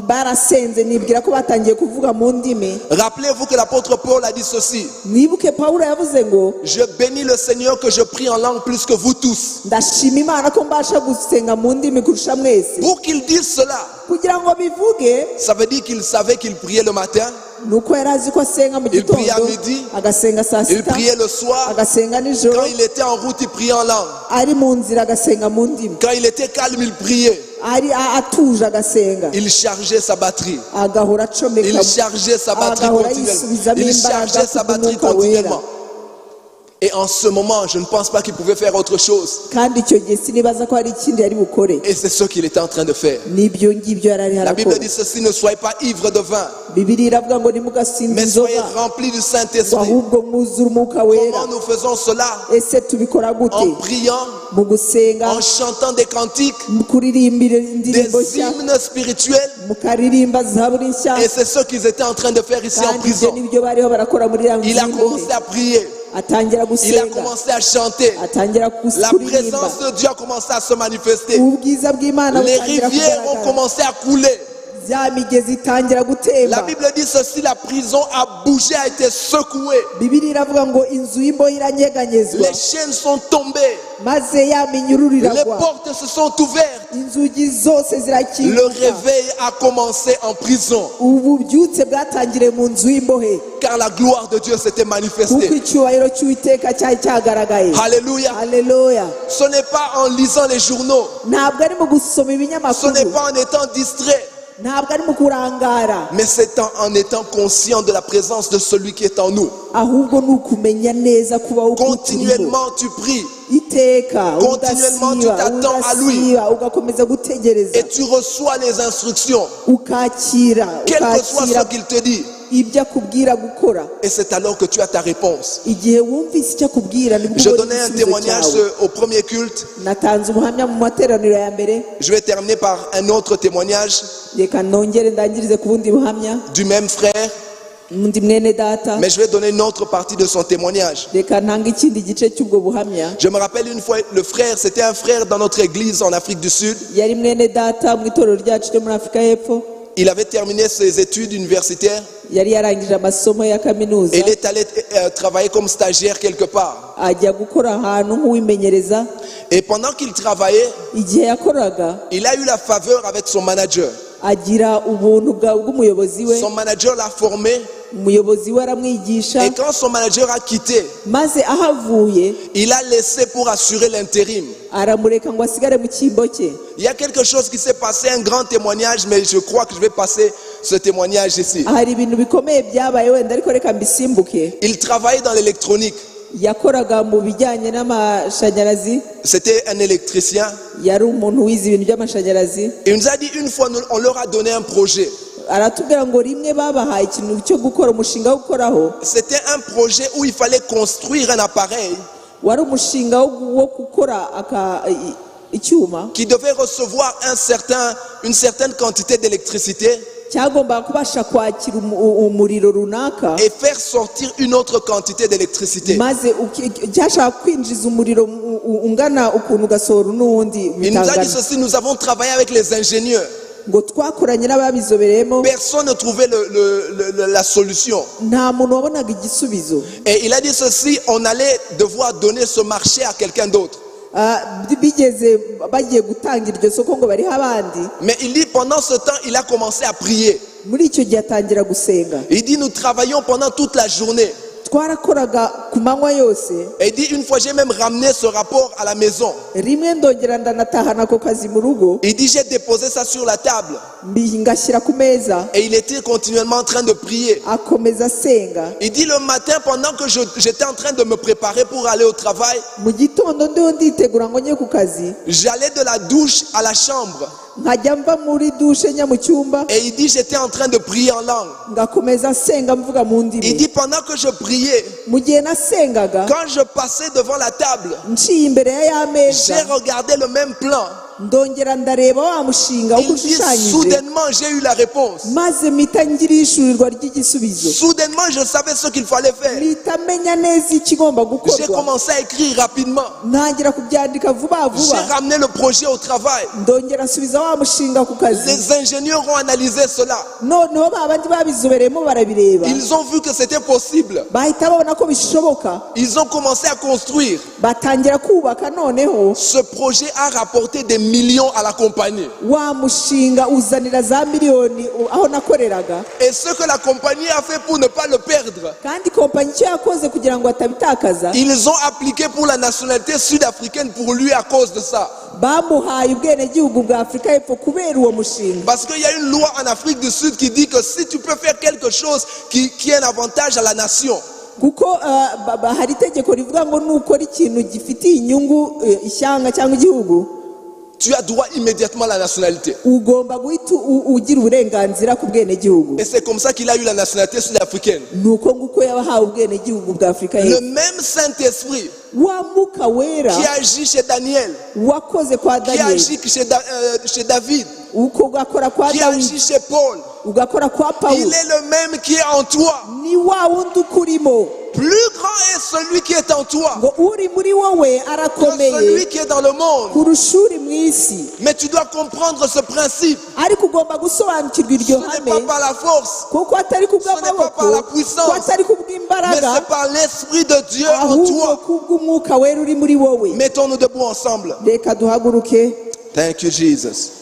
C: Barasenze, nibwira ko batangiye kuvuga mu ndimi.
D: Rappelez-vous que l'apôtre Paul a dit ceci:
C: Mwibuke Pawulo yavuze ngo
D: je bénis le Seigneur que je prie en langue plus que vous tous.
C: ndashima Imana ko mbasha gusenga mu ndimi kurusha mwese.
D: Pour qu'il dise cela,
C: Kugira ngo bivuge,
D: ça veut dire qu'il savait qu'il priait le matin,
C: nuko yari azi ko asenga mu
D: Il priait à
C: gitondo,
D: midi,
C: agasenga saa
D: il
C: sita,
D: priait le soir.
C: agasenga nijoro,
D: Quand il était en route, il priait en langue.
C: ari mu nzira agasenga mu ndimi,
D: Quand il était calme, il priait.
C: ari atuje agasenga,
D: Il chargeait sa batterie.
C: agahora acomeka,
D: Il chargeait sa batterie
C: agahora
D: continuellement.
C: yisubizamo
D: Il
C: imbaraga
D: chargeait sa batterie
C: kubw'umwuka wera.
D: continuellement. Et en ce moment, je ne pense pas qu'il pouvait faire autre chose.
C: Kandi icyo gihe sinibaza ko hari ikindi yari bukore.
D: Et c'est ce qu'il était en train de faire.
C: Nibyo ngibyo yari ari
D: La Bible
C: harakora.
D: dit ceci: ne soyez pas ivres de vin,
C: Bibiliya iravuga ngo ntimugasinze
D: mais soyez
C: inzoga,
D: remplis du
C: ngo
D: Saint-Esprit.
C: ahubwo mwuzure umwuka wera.
D: Comment nous faisons cela?
C: Ese tubikora gute?
D: En priant,
C: Mu gusenga,
D: en chantant des cantiques,
C: mu kuririmbira
D: des
C: indirimbo nshya,
D: hymnes spirituels.
C: mukaririmba zaburi nshya.
D: Et c'est ce qu'ils étaient en train de faire ici en
C: Kandi ibyo
D: prison.
C: nibyo bariho barakora muri ya
D: Il a
C: nzu
D: commencé
C: y'imbohe.
D: à prier.
C: Atangira
D: Il a
C: gusenga,
D: commencé à chanter.
C: atangira
D: La
C: kuririmba,
D: présence de Dieu a commencé à se manifester.
C: ubwiza bw'Imana
D: Les
C: butangira
D: rivières ont
C: kugaragara,
D: commencé à couler.
C: ya migezi itangira
D: La
C: gutemba.
D: Bible dit ceci: la prison a bougé, a été secouée.
C: Bibiliya iravuga ngo inzu y'imbohe iranyeganyezwa,
D: Les chaînes sont tombées.
C: maze ya minyururu
D: Les
C: iragwa,
D: portes se sont ouvertes.
C: inzugi zose
D: Le
C: zirakinguka.
D: réveil a commencé en prison.
C: Ubu bubyutse bwatangiriye mu nzu y'imbohe,
D: Car la gloire de Dieu s'était
C: kuko
D: manifestée.
C: icyubahiro cy'Uwiteka cyari cyagaragaye.
D: Alléluia.
C: Haleluya.
D: Ce n'est pas en lisant les journaux.
C: Ntabwo ari mu gusoma
D: Ce
C: ibinyamakuru,
D: n'est pas en étant distrait.
C: ntabwo ari mu kurangara,
D: Mais c'est en étant conscient de la présence de celui qui est en nous.
C: ahubwo ni ukumenya neza kubaho kuturimo.
D: Continuellement tu pries
C: Iteka
D: Continuellement, tu
C: udasiba,
D: t'attends à lui.
C: udasiba, ugakomeza gutegereza,
D: et tu reçois les instructions,
C: ukakira,
D: quel que soit
C: ukakira
D: ce qu'il te dit.
C: ibyo akubwira gukora.
D: Et c'est alors que tu as ta réponse.
C: Igihe wumvise icyo akubwira nibwo
D: Je
C: ubona
D: donnais un
C: igisubizo
D: témoignage
C: cyawe.
D: au premier culte.
C: Natanze ubuhamya mu materaniro ya mbere,
D: Je vais terminer par un autre témoignage
C: reka nongere ndangirize ku bundi buhamya,
D: du même frère.
C: undi mwene data,
D: Mais je vais donner une autre partie de son témoignage.
C: reka ntange ikindi gice cy'ubwo buhamya.
D: Je me rappelle une fois, le frère, c'était un frère dans notre église en Afrique du Sud.
C: Yari mwene data mu itorero ryacu ryo muri Afurika y'Epfo,
D: Il avait terminé ses études universitaires
C: yari yarangije amasomo ya kaminuza,
D: et il est allé travailler comme stagiaire quelque part.
C: ajya gukora ahantu nk'uwimenyereza.
D: Et pendant qu'il travaillait,
C: Igihe yakoraga,
D: il a eu la faveur avec son manager.
C: agira ubuntu bw'umuyobozi we,
D: Son manager l'a formé
C: umuyobozi we aramwigisha,
D: et quand son manager a quitté,
C: maze ahavuye
D: il a laissé pour assurer l'intérim.
C: aramureka ngo asigare mu cyimbo cye.
D: Il y a quelque chose qui s'est passé, un grand témoignage, mais je crois que je vais passer ce témoignage ici.
C: Hari ibintu bikomeye byabaye, wenda ariko reka mbisimbuke.
D: Il travaillait dans l'électronique.
C: yakoraga mu bijyanye n'amashanyarazi,
D: C'était un électricien.
C: yari umuntu wize ibintu by'amashanyarazi.
D: Il nous a dit une fois, on leur a donné un projet.
C: Aratubwira ngo rimwe babahaye ikintu cyo gukora, umushinga wo gukoraho.
D: C'était un projet où il fallait construire un appareil
C: Wari umushinga wo gukora icyuma
D: qui devait recevoir une certaine quantité d'électricité
C: cyagombaga kubasha kwakira umuriro runaka,
D: et faire sortir une autre quantité d'électricité.
C: maze cyashaka kwinjiza umuriro ungana ukuntu ugasohora n'uwundi
D: Il nous a dit
C: bitangana.
D: ceci, nous avons travaillé avec les ingénieurs.
C: Ngo twakoranye n'ababizobereyemo,
D: Personne ne trouvait la solution.
C: nta muntu wabonaga igisubizo.
D: Et il a dit ceci, on allait devoir donner ce marché à quelqu'un d'autre.
C: Bigeze bagiye gutangira iryo soko ngo bariho abandi.
D: Mais il dit pendant ce temps, il a commencé à prier.
C: Muri icyo gihe atangira gusenga.
D: Il dit nous travaillons pendant toute la journée.
C: Twarakoraga ku manywa yose.
D: Et il dit une fois j'ai même ramené ce rapport à la maison.
C: Rimwe ndongera ndanatahana ako kazi mu rugo,
D: Il dit j'ai déposé ça sur la table.
C: ngashyira ku meza,
D: Et il était continuellement en train de prier.
C: akomeza asenga.
D: Il dit le matin pendant que j'étais en train de me préparer pour aller au travail,
C: Mu gitondo ndiho nditegura ngo njye ku kazi,
D: j'allais de la douche à la chambre.
C: nkajya mva muri dushe njya mu cyumba,
D: Et il dit j'étais en train de prier en langue.
C: ngakomeza asenga mvuga mu
D: Il
C: ndimi.
D: dit pendant que je priais,
C: Mu gihe nasengaga,
D: quand je passais devant la table,
C: nciye imbere ya meza,
D: j'ai regardé le même plan.
C: ndongera ndareba wa mushinga wo
D: Il dit
C: gushushanyije,
D: soudainement j'ai eu la réponse.
C: maze mpita ngira ishurirwa ry'igisubizo.
D: Soudainement je savais ce qu'il fallait faire.
C: Mpita menya neza ikigomba
D: J'ai
C: gukorwa,
D: commencé à écrire rapidement.
C: ntangira kubyandika vuba
D: J'ai
C: vuba,
D: ramené le projet au travail.
C: ndongera nsubiza wa mushinga ku kazi.
D: Les ingénieurs ont analysé cela.
C: Noneho ba bandi babizobereyemo barabireba,
D: Ils ont vu que c'était possible.
C: bahita babona ko bishoboka,
D: Ils ont commencé à construire.
C: batangira kubaka. Noneho
D: Ce projet a rapporté des millions à la compagnie.
C: wa mushinga uzanira za miliyoni aho nakoreraga,
D: Et ce que la compagnie a fait pour ne pas le perdre,
C: kandi kompanyi icyo yakoze kugira ngo atabitakaza,
D: ils ont appliqué pour la nationalité sud-africaine pour lui à cause de ça.
C: bamuhaye ubwenegihugu bwa Afurika y'Epfo kubera uwo mushinga.
D: Parce qu'il y a une loi en Afrique du Sud qui dit que si tu peux faire quelque chose qui est un avantage à la nation,
C: Kuko hari itegeko rivuga ngo nukora ikintu gifitiye inyungu ishyanga cyangwa igihugu,
D: tu as droit immédiatement à la nationalité.
C: ugomba guhita ugira uburenganzira ku bwenegihugu.
D: Et c'est comme ça qu'il a eu la nationalité sud-africaine.
C: Nuko nguko yabahawe ubwenegihugu bwa Afurika
D: Le
C: y'Epfo.
D: même Saint-Esprit
C: Wa mwuka wera
D: qui agit chez Daniel,
C: wakoze kwa
D: qui
C: Daniel,
D: agit chez David,
C: uko ugakora kwa
D: qui
C: Dawidi,
D: agit chez Paul,
C: ugakora kwa
D: il
C: Pawulo,
D: est le même qui est en toi.
C: ni wa wundi ukurimo.
D: Plus grand est celui qui est en toi
C: Ngo uri muri wowe
D: que
C: arakomeye
D: celui qui est dans le monde.
C: kurusha uri mu isi.
D: Mais tu dois comprendre ce principe.
C: Ariko ugomba gusobanukirwa
D: Ce
C: iryo
D: n'est pas
C: hame,
D: par la force,
C: kuko atari
D: Ce n'est pas
C: kubw'amaboko,
D: par la puissance,
C: ko atari
D: mais
C: kubw'imbaraga,
D: c'est par l'Esprit de Dieu en
C: ahubwo
D: toi.
C: kubw'umwuka wera uri muri wowe.
D: Mettons-nous debout ensemble.
C: Reka duhaguruke.
D: Thank you, Jesus.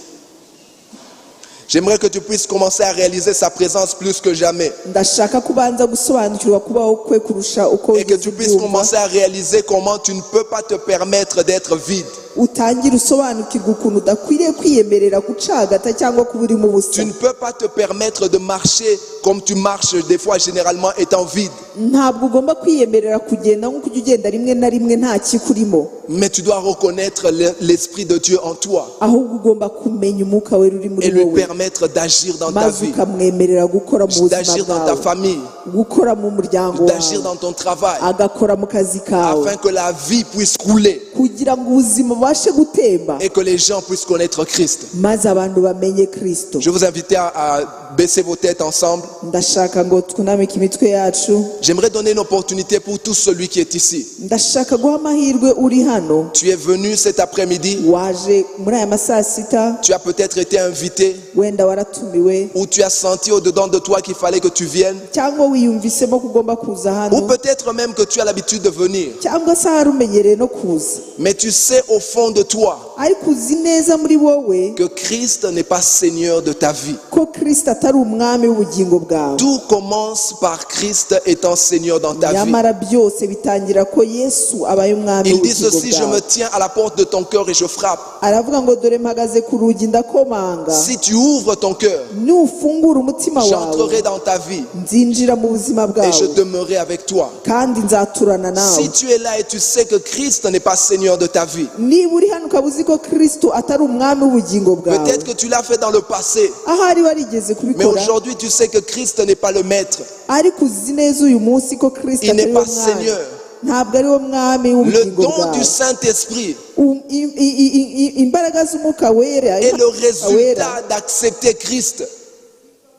D: J'aimerais que tu puisses commencer à réaliser sa présence plus que jamais.
C: Ndashaka kubanza gusobanukirwa kubaho kwe kurusha uko
D: Et que
C: wigeze
D: tu puisses
C: ubyumva.
D: commencer à réaliser comment tu ne peux pas te permettre d'être vide.
C: Utangire usobanukirwa ukuntu udakwiriye kwiyemerera gucagata cyangwa kuba uri mu busa.
D: Tu ne peux pas te permettre de marcher comme tu marches des fois généralement étant vide.
C: Ntabwo ugomba kwiyemerera kugenda nk'uko ujya ugenda rimwe na rimwe nta kikurimo,
D: Mais tu dois reconnaître l'Esprit de Dieu en toi
C: ahubwo ugomba kumenya umwuka wera uri muri
D: et lui
C: wowe,
D: permettre d'agir dans ta
C: maze
D: vie,
C: ukamwemerera gukora mu buzima
D: d'agir dans ta
C: bwawe,
D: famille,
C: gukora mu muryango
D: d'agir
C: wawe,
D: dans ton travail,
C: agakora mu kazi kawe,
D: afin que la vie puisse couler
C: kugira ngo ubuzima bubashe gutemba,
D: et que les gens puissent connaître Christ.
C: maze abantu bamenye Kristo.
D: Je vous invite à baisser vos têtes ensemble.
C: Ndashaka ngo twunamike imitwe yacu.
D: J'aimerais donner une opportunité pour tout celui qui est ici.
C: Ndashaka guha amahirwe uri hano,
D: Tu es venu cet après-midi,
C: waje muri aya masaa sita,
D: tu as peut-être été invité
C: wenda waratumiwe,
D: ou tu as senti au-dedans de toi qu'il fallait que tu viennes
C: cyangwa wiyumvisemo ko ugomba kuza
D: ou
C: hano,
D: peut-être même que tu as l'habitude de venir.
C: cyangwa se hari umenyereye no kuza,
D: Mais tu sais au fond de toi
C: ariko uzi neza muri wowe
D: que Christ n'est pas Seigneur de ta vie.
C: ko Kristo atari umwami w'ubugingo bwawe.
D: Tout commence par Christ étant Seigneur dans ta vie.
C: nyamara byose bitangira ko Yesu abaye umwami
D: Il dit
C: w'ubugingo
D: ceci, je me
C: bwawe.
D: tiens à la porte de ton cœur et je frappe.
C: aravuga ngo dore mpagaze ku rugi ndakomanga,
D: Si tu ouvres ton cœur,
C: nufungura umutima wawe
D: j'entrerai dans ta vie
C: nzinjira mu buzima
D: et je
C: bwawe
D: demeurerai avec toi.
C: kandi nzaturana nawe.
D: Si tu es là et tu sais que Christ n'est pas Seigneur de ta vie,
C: niba uri hano ukaba uzi ko Kristo atari umwami w'ubugingo bwawe,
D: peut-être que tu l'as fait dans le passé,
C: ahari warigeze
D: mais
C: kubikora,
D: aujourd'hui tu sais que Christ n'est pas le maître.
C: ariko uzi neza uyu munsi ko Kristo
D: Il n'est
C: atari
D: pas
C: wo mwami,
D: Seigneur.
C: ntabwo ari wo mwami
D: Le
C: w'ubugingo
D: don
C: bwawe.
D: du Saint-Esprit
C: Imbaraga z'umwuka wera,
D: est le
C: Umwuka wera,
D: résultat d'accepter Christ.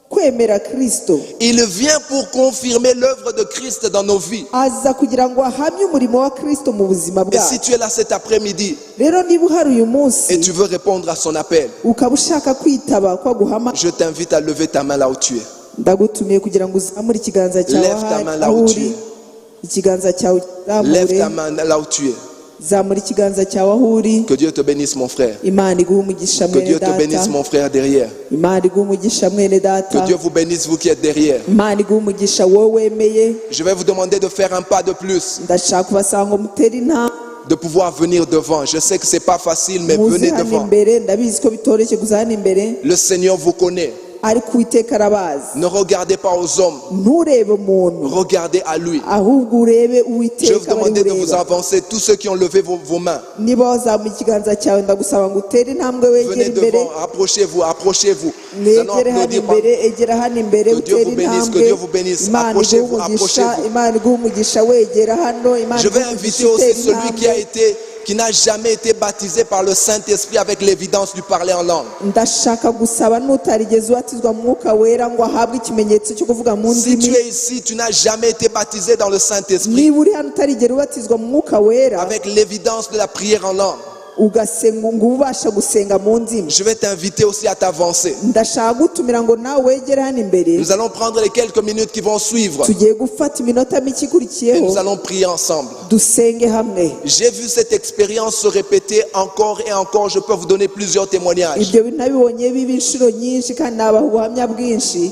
C: kwemera Kristo,
D: Il vient pour confirmer l'œuvre de Christ dans nos vies.
C: aza kugira ngo ahamye umurimo wa Kristo mu buzima
D: Et si
C: bwacu.
D: tu es là cet après-midi
C: Rero niba uhari uyu
D: et
C: munsi
D: tu veux répondre à son appel,
C: ukaba ushaka kwitaba ko aguhama,
D: je t'invite à lever ta main là où tu es.
C: ndagutumiye kugira ngo uzamure ikiganza cyawe
D: Lève ta main là
C: aho
D: où tu
C: uri.
D: es.
C: Ikiganza cyawe
D: Lève ta
C: uzamure,
D: main là où tu es.
C: zamura ikiganza cyawe aho uri.
D: Que Dieu te bénisse, mon frère.
C: Imana iguhe umugisha
D: Que
C: mwene
D: Dieu te bénisse,
C: data.
D: mon frère, derrière.
C: Imana iguhe umugisha mwene
D: Que
C: data.
D: Dieu vous bénisse, vous qui êtes derrière.
C: Imana iguhe umugisha wowe wemeye.
D: Je vais vous demander de faire un pas de plus,
C: ndashaka kubasanga ngo mutere intambwe
D: de pouvoir venir devant. Je sais que c'est pas facile, mais
C: muze
D: venez
C: hano
D: devant.
C: imbere. Ndabizi ko bitoroshye kuza hano imbere,
D: Le Seigneur vous connaît.
C: ariko Uwiteka arabazi.
D: Ne regardez pas aux hommes,
C: Nturebe umuntu,
D: regardez à lui.
C: ahubwo urebe
D: Je vais vous
C: Uwiteka bari
D: demander de vous
C: ureba.
D: avancer, tous ceux qui ont levé vos mains.
C: Niba wazamuye ikiganza cyawe ndagusaba ngo utere intambwe wegere
D: Venez
C: imbere,
D: devant, approchez-vous, approchez-vous. Nous allons
C: mwegere hano
D: applaudir par-
C: imbere, egera hano imbere,
D: Que Dieu
C: utere
D: vous bénisse,
C: intambwe.
D: que Dieu vous bénisse.
C: Imana iguhe
D: Approchez-vous,
C: umugisha,
D: approchez-vous.
C: Imana iguhe umugisha, wegera hano. Imana
D: Je vais
C: iguhe
D: inviter
C: umugisha,
D: aussi
C: utere
D: celui qui a
C: intambwe.
D: qui n'a jamais été baptisé par le Saint-Esprit avec l'évidence du parler en langue.
C: ndashaka gusaba n'utarigeze ubatizwa mu mwuka wera ngo ahabwe ikimenyetso cyo kuvuga mu
D: Si tu
C: ndimi.
D: es ici, tu n'as jamais été baptisé dans le Saint-Esprit
C: Niba uri hano utarigera ubatizwa mu mwuka wera,
D: avec l'évidence de la prière en langue,
C: ugasenga ngo ubasha gusenga mu ndimi,
D: je vais t'inviter aussi à t'avancer.
C: ndashaka gutumira ngo nawe wegere hano imbere.
D: Nous allons prendre les quelques minutes qui vont suivre
C: tugiye gufata iminota mike
D: et
C: ikurikiyeho,
D: nous allons prier ensemble.
C: dusenge hamwe.
D: J'ai vu cette expérience se répéter encore et encore. Je peux vous donner plusieurs témoignages.
C: Ibyo bintu nabibonye biba inshuro nyinshi kandi nabaha ubuhamya bwinshi.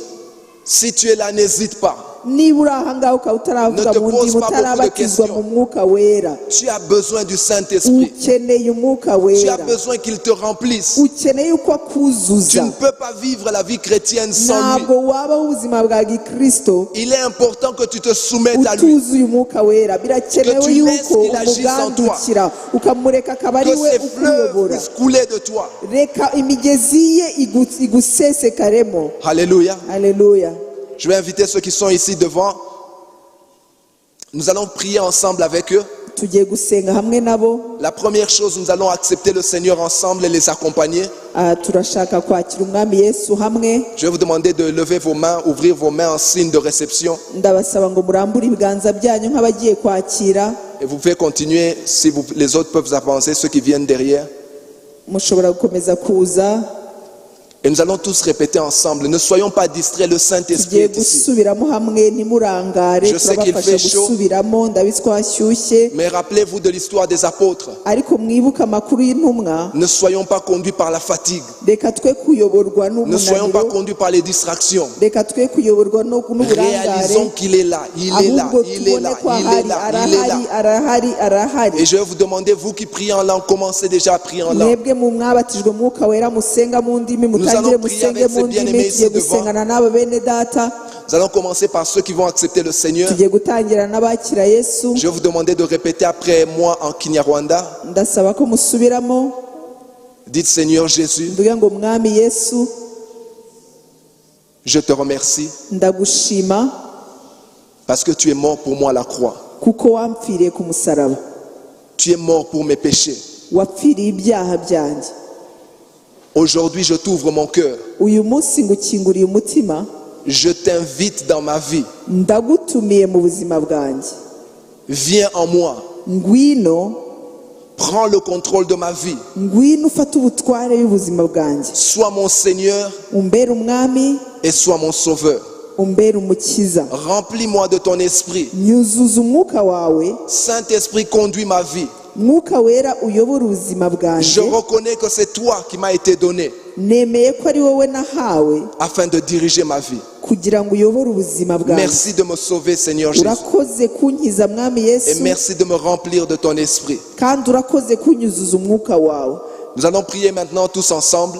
D: Si tu es là, n'hésite pas.
C: Niba uri aha ngaha ukaba utaravuga
D: Ne te
C: mu
D: pose
C: ndimi,
D: pas
C: utarabatizwa
D: beaucoup de
C: mu mwuka wera,
D: Tu as besoin du Saint-Esprit.
C: ukeneye umwuka
D: Tu as
C: wera,
D: besoin qu'il te remplisse.
C: ukeneye uko
D: Tu
C: akuzuza.
D: ne peux pas vivre la vie chrétienne sans lui.
C: ntabwo wabaho ubuzima bwa gikristo
D: Il est important que tu te soumettes à lui.
C: utuzuye umwuka wera. Birakenewe
D: Que tu
C: yuko
D: laisses qu'il agisse en toi.
C: umugandukira ukamureka akaba ari
D: Que
C: we
D: ces fleuves
C: ukuyobora.
D: puissent couler de toi.
C: Reka imigezi ye igusesekaremo.
D: Alléluia.
C: Alléluia.
D: Je vais inviter ceux qui sont ici devant. Nous allons prier ensemble avec eux.
C: tugiye gusenga hamwe nabo.
D: La première chose, nous allons accepter le Seigneur ensemble et les accompagner.
C: Turashaka kwakira umwami Yesu hamwe.
D: Je vais vous demander de lever vos mains, ouvrir vos mains en signe de réception.
C: Ndabasaba ngo murambure ibiganza byanyu nk'abagiye kwakira.
D: Et vous pouvez continuer, si les autres peuvent avancer, ceux qui viennent derrière.
C: Mushobora gukomeza kuza.
D: Et nous allons tous répéter ensemble. Ne soyons pas distraits, le Saint-Esprit
C: tugiye
D: est ici.
C: gusubiramo hamwe ntimurangare.
D: Je sais qu'il
C: turabafasha
D: fait chaud.
C: gusubiramo, ndabizi ko hashyushye.
D: Mais rappelez-vous de l'histoire des apôtres.
C: Ariko mwibuke amakuru y'intumwa.
D: Ne soyons pas conduits par la fatigue.
C: Reka twe kuyoborwa
D: Ne soyons pas
C: n'umunaniro.
D: conduits par les distractions.
C: Reka twe kuyoborwa n'uburangare.
D: Réalisons qu'il est là, il est là,
C: ahubwo
D: il est
C: tubone
D: là,
C: ko
D: il est
C: ahari,
D: là, il est là.
C: arahari, arahari.
D: Et je vais vous demander, vous qui priez en langue, commencez déjà à prier en langue.
C: mwebwe mu mwabatijwe mu mwuka wera musenga mu ndimi,
D: allons
C: mutangire
D: prier
C: musenge
D: avec
C: mu
D: ces bien-aimés
C: ndimi.
D: ici
C: Tugiye
D: devant.
C: gusengana n'abo bene data.
D: Nous allons commencer par ceux qui vont accepter le Seigneur.
C: Tugiye gutangira n'abakira Yesu.
D: Je vais vous demander de répéter après moi en Kinyarwanda.
C: Ndasaba ko musubiramo.
D: Dites Seigneur Jésus,
C: Mvuge ngo mwami Yesu,
D: je te remercie
C: ndagushima
D: parce que tu es mort pour moi à la croix.
C: kuko wampfiriye ku musaraba.
D: Tu es mort pour mes péchés.
C: Wapfiriye ibyaha byanjye.
D: Aujourd'hui, je t'ouvre mon cœur.
C: Uyu munsi ngukinguriye umutima.
D: Je t'invite dans ma vie.
C: Ndagutumiye mu buzima bwanjye.
D: Viens en moi.
C: Ngwino,
D: Prends le contrôle de ma vie.
C: ngwino ufate ubutware y'ubuzima bwanjye.
D: Sois mon Seigneur
C: Umbere umwami,
D: et sois mon sauveur.
C: umbere umukiza.
D: Remplis-moi de ton esprit.
C: Nyuzuza umwuka wawe.
D: Saint-Esprit, conduis ma vie.
C: mwuka wera uyobora ubuzima
D: Je
C: bwanjye
D: reconnais que c'est toi qui m'as été donné
C: nemeye ko ari wowe nahawe
D: afin de diriger ma vie.
C: kugira ngo uyobore ubuzima bwanjye.
D: Merci de me sauver, Seigneur Jésus.
C: urakoze kunkiza mwami
D: Et
C: yesu
D: merci de me remplir de ton esprit.
C: kandi urakoze kunyuzuza umwuka wawe.
D: Nous allons prier maintenant tous ensemble.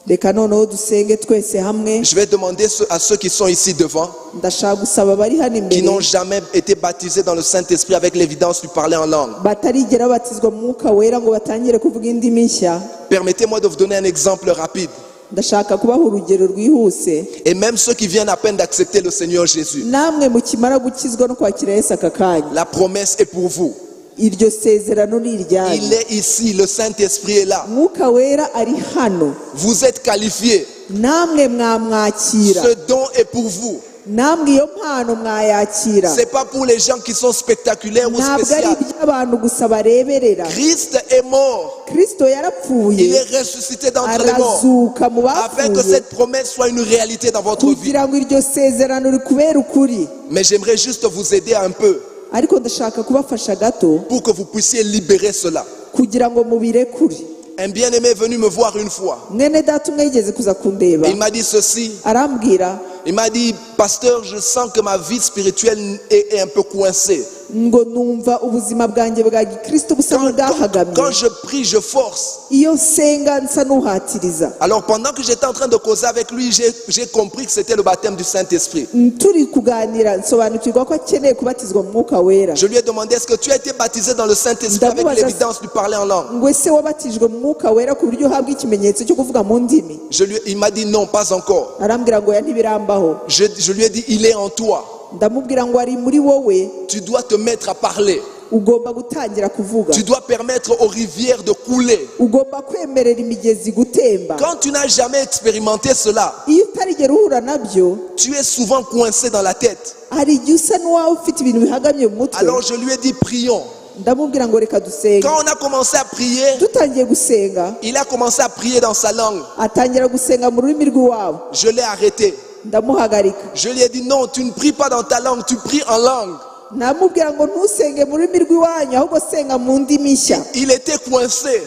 C: reka noneho dusenge twese hamwe.
D: Je vais demander à ceux qui sont ici devant,
C: ndashaka gusaba abari hano
D: qui
C: imbere
D: n'ont jamais été baptisés dans le Saint-Esprit avec l'évidence du parler en langue.
C: batarigera batizwa mu mwuka wera ngo batangire kuvuga indimi nshya.
D: Permettez-moi de vous donner un exemple rapide.
C: ndashaka kubaha urugero rwihuse.
D: Et même ceux qui viennent à peine d'accepter le Seigneur Jésus,
C: namwe mukimara gukizwa no kwakira yesu aka kanya
D: la promesse est pour vous.
C: iryo sezerano ni iryanyu.
D: Il est ici, le Saint-Esprit est là.
C: mwuka wera ari hano.
D: Vous êtes qualifiés.
C: namwe mwamwakira.
D: Ce don est pour vous.
C: namwe iyo mpano mwayakira.
D: C'est pas pour les gens qui sont spectaculaires ou
C: ntabwo ari
D: spéciaux.
C: iby'abantu gusa bareberera.
D: Christ est mort.
C: kristo
D: Il
C: yarapfuye
D: est ressuscité d'entre les morts.
C: arazuka mu
D: Afin que
C: bapfuye
D: cette promesse soit une réalité dans votre vie.
C: kugira ngo iryo sezerano rikubere ukuri.
D: Mais j'aimerais juste vous aider un peu
C: ariko ndashaka kubafasha gato
D: pour que vous puissiez libérer cela.
C: kugira ngo mubirekure.
D: Un bien-aimé est venu me voir une fois.
C: mwene data umwe yigeze kuza kundeba
D: Il m'a dit ceci.
C: arambwira
D: Il m'a dit, pasteur, je sens que ma vie spirituelle est un peu coincée.
C: ngo numva ubuzima bwanjye bwa gikristo busa
D: Quand
C: n'ubwahagamye.
D: je prie, je force.
C: iyo nsenga nsa n'uhatiriza.
D: Alors pendant que j'étais en train de causer avec lui, j'ai compris que c'était le baptême du Saint-Esprit.
C: turi kuganira nsobanukirwa ko akeneye kubatizwa mu mwuka wera.
D: Je lui ai demandé, est-ce que tu as été baptisé dans le Saint-Esprit avec l'évidence du parler en langue?
C: ngo ese wabatijwe mu mwuka wera ku buryo uhabwa ikimenyetso cyo kuvuga mu ndimi?
D: Il m'a dit non, pas encore.
C: arambwira ngo ya ntibirambaho.
D: Je lui ai dit, il est en toi.
C: ndamubwira ngo ari muri wowe.
D: Tu dois te mettre à parler.
C: ugomba gutangira kuvuga.
D: Tu dois permettre aux rivières de couler.
C: ugomba kwemerera imigezi gutemba.
D: Quand tu n'as jamais expérimenté cela,
C: iyo utarigera uhura nabyo
D: tu es souvent coincé dans la tête.
C: hari igihe usa n'uwawe ufite ibintu bihagamye mu mutwe.
D: Alors je lui ai dit, prions.
C: ndamubwira ngo reka dusenge.
D: Quand on a commencé à prier,
C: dutangiye gusenga
D: il a commencé à prier dans sa langue.
C: atangira gusenga mu rurimi rw'iwabo.
D: Je l'ai arrêté.
C: ndamuhagarika.
D: Je lui ai dit, non, tu ne pries pas dans ta langue, tu pries en langue.
C: namubwira ngo ntusenge mu rurimi rw'iwanyu ahubwo senga mu ndimi nshya.
D: Il était coincé.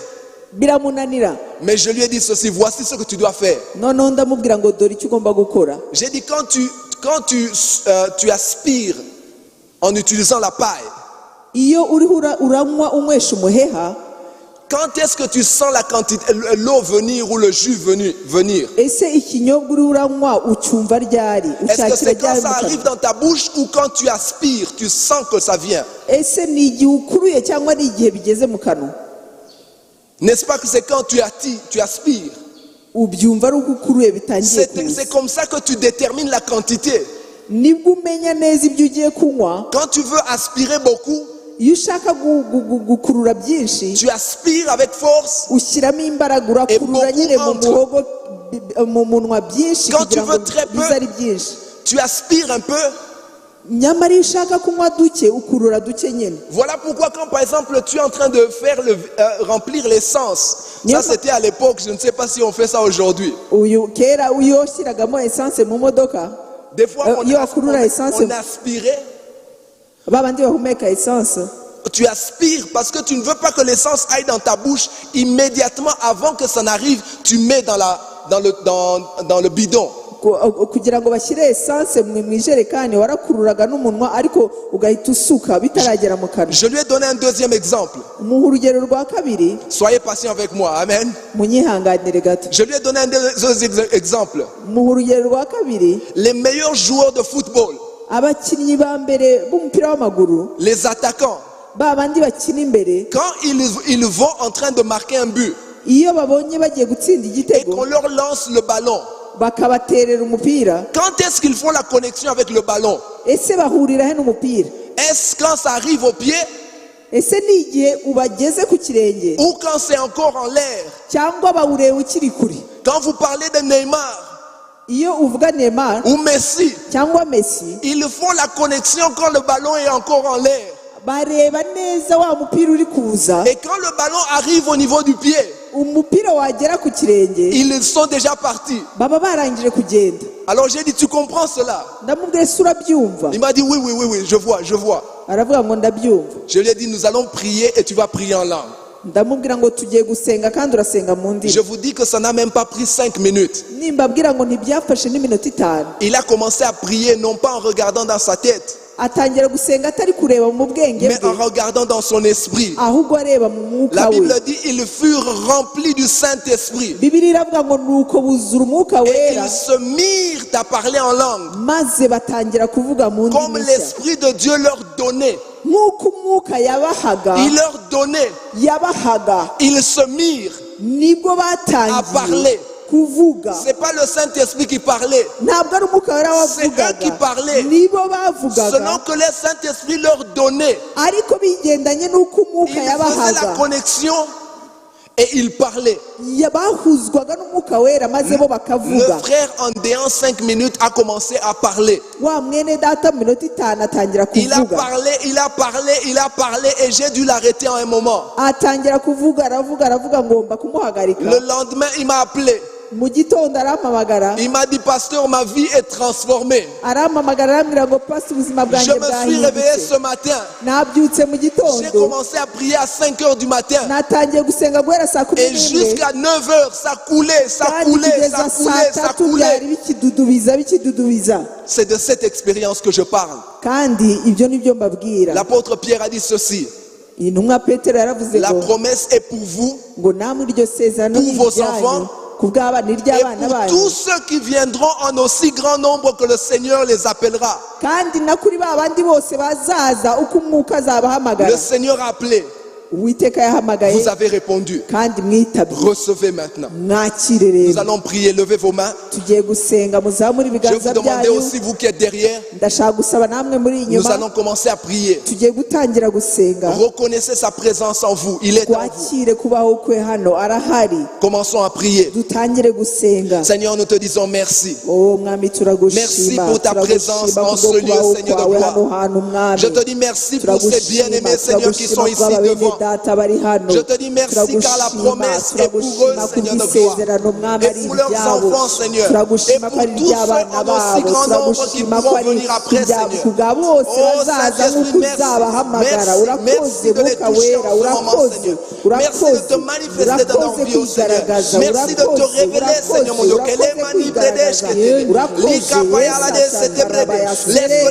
C: biramunanira.
D: Mais je lui ai dit ceci, voici ce que tu dois faire.
C: noneho ndamubwira ngo dore icyo ugomba gukora.
D: J'ai dit, quand tu aspires en utilisant la paille,
C: iyo uriho uranywa unywesha umuheha,
D: quand est-ce que tu sens la quantité, l'eau venir ou le jus venir?
C: ese ikinyobwa uriho uranywa ucyumva ryari?
D: Est-ce que c'est quand
C: ryari
D: ça
C: mu
D: arrive
C: kanwa?
D: dans ta bouche ou quand tu aspires, tu sens que ça vient?
C: ese ni igihe ukuruye cyangwa ni igihe bigeze mu kanwa?
D: N'est-ce pas que c'est quand tu aspires?
C: ubyumva ari uko ukuruye bitangiye kuza.
D: C'est comme ça que tu détermines la quantité.
C: nibwo umenya neza ibyo ugiye kunywa.
D: Quand tu veux aspirer beaucoup,
C: iyo ushaka gukurura byinshi
D: tu aspires avec force.
C: ushyiramo imbaraga, urakurura nyine mu muhogo mu munwa byinshi
D: Quand tu
C: kugira ngo
D: veux très peu,
C: bize ari byinshi.
D: tu aspires un peu.
C: nyamara iyo ushaka kunywa duke ukurura duke nyine.
D: Voilà pourquoi quand par exemple tu es en train de faire remplir l'essence, ça c'était à l'époque, je ne sais pas si on fait ça aujourd'hui.
C: uyu kera iyo washyiragamo esanse mu modoka,
D: Des fois
C: iyo wakurura esanse
D: on aspirait.
C: babandi bahumeka esanse,
D: Tu aspires parce que tu ne veux pas que l'essence aille dans ta bouche immédiatement avant que ça n'arrive. Tu mets dans le bidon.
C: kugira ngo bashyire esanse mu ijerekani warakururaga n'umunwa ariko ugahita usuka bitaragera mu kanwa.
D: Je lui ai donné un deuxième exemple.
C: mu urugero rwa kabiri,
D: Soyez patient avec moi, amen.
C: munyihanganire gato.
D: Je lui ai donné un deuxième exemple.
C: mu urugero rwa kabiri,
D: Les meilleurs joueurs de football,
C: abakinnyi ba mbere b'umupira w'amaguru,
D: les attaquants,
C: ba bandi bakina imbere,
D: quand ils vont en train de marquer un but
C: iyo babonye bagiye gutsinda
D: et
C: igitego
D: qu'on leur lance le ballon,
C: bakabaterera umupira,
D: quand est-ce qu'ils font la connexion avec le ballon?
C: ese bahurira he n'umupira?
D: Est-ce quand ça arrive au pied
C: ese ni igihe ubageze ku kirenge
D: ou quand c'est encore en l'air?
C: cyangwa bawureba ukiri kure?
D: Quand vous parlez de Neymar
C: iyo uvuga Neymar
D: ou Messi,
C: cyangwa Messi,
D: ils font la connexion quand le ballon est encore en l'air.
C: bareba neza wa mupira uri kuza,
D: Et quand le ballon arrive au niveau du pied,
C: umupira wagera ku kirenge
D: ils sont déjà partis.
C: baba barangije kugenda.
D: Alors j'ai dit, tu comprends cela?
C: ndamubwira ese urabyumva?
D: Il m'a dit, oui, je vois.
C: aravuga ngo ndabyumva.
D: Je lui ai dit, nous allons prier et tu vas prier en langue.
C: Ndamubwira ngo tugiye gusenga kandi urasenga mu
D: Je
C: ndimi.
D: vous dis que ça n'a même pas pris 5 minutes.
C: Nimbabwira ngo ntibyafashe n'iminota 5.
D: Il a commencé à prier non pas en regardant dans sa tête,
C: Atangira gusenga atari kureba mu bwenge
D: mais en
C: bwe,
D: regardant dans son esprit.
C: ahubwo areba mu mwuka
D: La
C: we.
D: Bible dit, ils furent remplis du Saint-Esprit.
C: Bibiliya iravuga ngo nuko buzura umwuka
D: Et
C: wera,
D: ils se mirent à parler en langue,
C: maze batangira kuvuga mu
D: comme
C: ndimi nshya.
D: l'Esprit de Dieu leur donnait.
C: Nk'uko umwuka yabahaga,
D: Il leur donnait. Ils se mirent.
C: nibwo
D: À
C: batangiye
D: parler.
C: kuvuga.
D: C'est pas le Saint-Esprit qui parlait.
C: Ntabwo ari umwuka wera
D: C'est eux qui
C: wavugaga,
D: parlaient.
C: nibo
D: Selon
C: bavugaga,
D: que le Saint-Esprit leur donnait.
C: ariko bigendanye n'uko
D: Ils
C: umwuka
D: faisaient la
C: yabahaga.
D: connexion et ils parlaient.
C: Bahuzwaga n'umwuka wera maze bo
D: Le
C: bakavuga.
D: frère, en déant 5 minutes, a commencé à parler.
C: Wa mwene data mu minota 5 atangira
D: Il a
C: kuvuga,
D: parlé, il a parlé, il a parlé et j'ai dû l'arrêter en un moment.
C: atangira kuvuga, aravuga ngomba kumuhagarika.
D: Le lendemain, il m'a appelé.
C: Mu gitondo arampamagara,
D: Il m'a dit, pasteur, ma vie est transformée.
C: arampamagara arambwira ngo pasi ubuzima
D: Je
C: bwanjye
D: me suis réveillé
C: bwahindutse.
D: ce matin.
C: Nabyutse mu
D: J'ai
C: gitondo,
D: commencé à prier à 5 heures du matin.
C: natangiye gusenga guhera saa 11
D: Et jusqu'à 9 heures, ça coulait, ça
C: kandi
D: coulait,
C: kugeza
D: ça
C: saa
D: coulait, ça
C: 3 byari
D: coulait.
C: bikidudubiza.
D: C'est de cette expérience que je parle.
C: Kandi ibyo nibyo mbabwira.
D: L'apôtre Pierre a dit ceci.
C: Intumwa Petero yaravuze
D: La
C: ngo
D: promesse est pour vous
C: ngo namwe iryo sezerano
D: pour vos
C: n'iryanyu,
D: enfants,
C: ku bw'abana
D: et
C: iry'abana
D: pour
C: banyu,
D: tous ceux qui viendront en aussi grand nombre que le Seigneur les appellera.
C: kandi na kuri ba bandi bose bazaza uko umwuka azabahamagara.
D: Le Seigneur a appelé.
C: Uwiteka yahamagaye
D: Vous avez répondu.
C: kandi mwitabye.
D: Recevez maintenant.
C: Mwakire
D: Nous
C: rero,
D: allons prier. Levez vos mains.
C: tugiye gusenga, muzamure
D: Je vous
C: ibiganza
D: demandais
C: byanyu.
D: aussi, vous qui êtes derrière,
C: Ndashaka gusaba namwe muri
D: nous
C: inyuma,
D: allons commencer à prier.
C: tugiye gutangira gusenga.
D: Reconnaissez sa présence en vous. Il est en vous.
C: Twakire kubaho kwe hano, arahari.
D: Commençons à prier.
C: Dutangire gusenga.
D: Seigneur, nous te disons merci.
C: Oh mwami,
D: Merci
C: turagushima,
D: pour ta présence
C: turagushima
D: en
C: kubwo
D: ce lieu,
C: kubaho
D: Seigneur de
C: kwawe
D: gloire.
C: hano hantu mwami.
D: Je te dis merci pour ces bien-aimés, Seigneur, qui sont ici
C: turagushima
D: devant.
C: kubwa bene data bari hano.
D: Je te dis merci car la promesse est pour eux, Seigneur de gloire. Et pour leurs enfants, Seigneur. Et pour tous ceux en aussi grand nombre qui pourront venir après, Seigneur. Oh Saint-Esprit, merci. Merci de les toucher en ce moment, Seigneur. Merci de te manifester dans leur vie, oh Seigneur. Merci de te révéler, Seigneur mon Dieu. Laisse que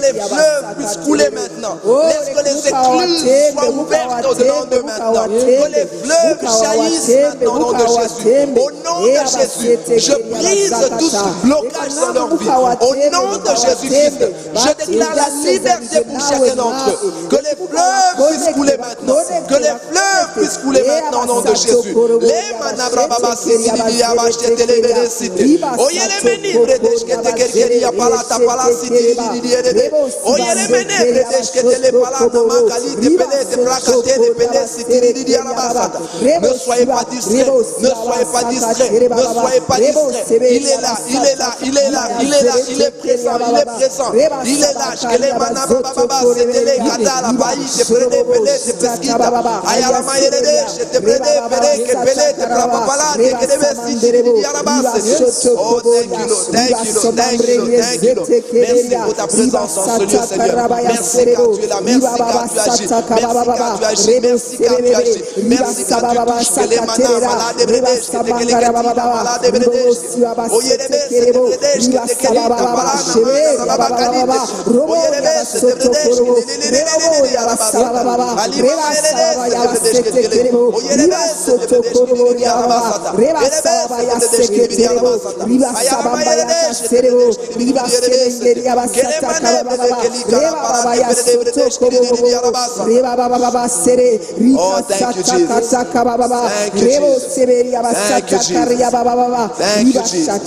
D: les fleuves puissent couler maintenant. Laisse que les écluses soient ouvertes au-dedans d'eux maintenant. Que les fleuves jaillissent maintenant au nom de Jésus. Au nom de Jésus, je brise tout blocage dans leur vie. Au nom de Jésus-Christ, je déclare la liberté pour chacun d'entre eux. Que les fleuves puissent couler maintenant. Que les fleuves puissent couler maintenant au nom de Jésus. Les manabrababa sitiliaba shetelebere site. Oyele meni bredeshkete kerkeria palata pala sitilidiere. Oyele mene bredeshkete le palata makali de pele de plakate de pele sitilidiara basata. Ne soyez pas distraits, ne soyez pas distraits, ne soyez pas distraits. Il est là, il est là, il est là, il est là, il est présent, il est présent. Il est là, que les manabrababa c'était les kata la baï de prede pele de pesquita. Ayala mayere je te prede pele que pele de plapapala de que debe sitilidiara basata. Oh, thank you, Lord, thank you, Lord, thank you, Lord, thank you, Lord. Merci pour ta présence dans ce lieu, Seigneur. Merci car tu es là, merci car tu agis, merci car tu agis, merci car tu agis, merci car tu touches que les manas malades de bredesh, que les ketina malades de bredesh, oyerebe se de bredesh, que te kelita palana malana babakalite, oyerebe se de bredesh, que lelelelelele arabasata, alima lelele se de bredesh, que tele, oyerebe se de bredesh, que lelele arabasata, oyerebe se de bredesh, que lelele arabasata, ayama yerebe se de bredesh, que lelele se de, que le mané bredesh, que lika palana de bredesh, que lelele arabasata. Oh, thank you, Jesus. Thank you, Jesus. Thank you, Jesus. Thank you, Jesus.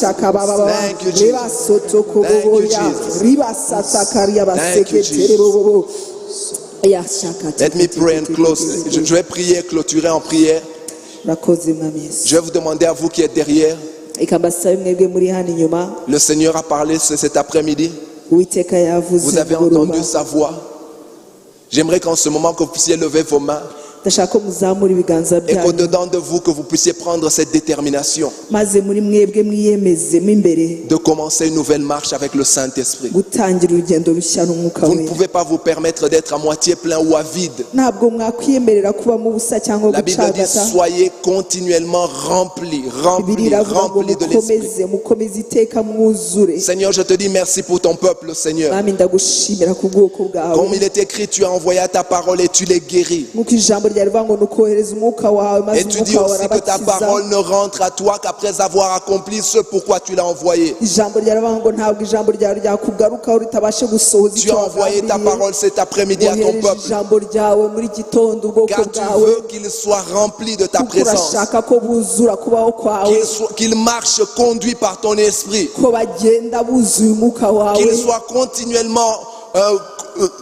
D: Thank you, Jesus. Thank you, Jesus. Let me pray and close. Je vais prier, clôturer en prière. Je vais vous demander à vous qui êtes derrière. Le Seigneur a parlé cet après-midi. Vous avez entendu sa voix. J'aimerais qu'en ce moment que vous puissiez lever vos mains
C: ndashaka ko muzamura ibiganza
D: Et
C: byanyu
D: qu'au-dedans de vous, que vous puissiez prendre cette détermination
C: maze muri mwebwe mwiyemeze mo imbere
D: de commencer une nouvelle marche avec le Saint-Esprit.
C: gutangira urugendo rushya n'umwuka
D: Vous ne
C: wera
D: pouvez pas vous permettre d'être à moitié plein ou à vide.
C: ntabwo mwakwiyemerera kuba mu busa cyangwa
D: La Bible dit
C: gucagata
D: soyez continuellement remplis,
C: Bibiliya
D: remplis,
C: iravuga ngo
D: remplis de l'Esprit.
C: mukomeze iteka mwuzure.
D: Seigneur, je te dis merci pour ton peuple, Seigneur.
C: Mwami ndagushimira ku bwoko bwawe
D: Comme il est écrit, tu as envoyé ta parole et tu les guéris.
C: nk'uko ijambo ryawe rivuga ngo nukohereza umwuka wawe maze
D: Et tu dis
C: umwuka wawe
D: aussi que ta
C: arabakiza.
D: parole ne rentre à toi qu'après avoir accompli ce pourquoi tu l'as envoyé.
C: ijambo ryawe rivuga ngo ntabwo ijambo ryawe ryakugarukaho ritabashe gusohoza
D: Tu
C: icyo
D: as envoyé ta
C: wagambiriye.
D: parole cet après-midi à ton
C: wohereje
D: peuple.
C: ijambo ryawe muri gitondo ubwoko
D: Car tu
C: bwawe
D: veux qu'ils soient remplis de ta
C: kuko
D: présence.
C: urashaka ko buzura kubaho kwawe
D: Qu'ils marchent conduits par ton esprit.
C: ko bagenda buzuye umwuka wawe
D: Qu'ils soient continuellement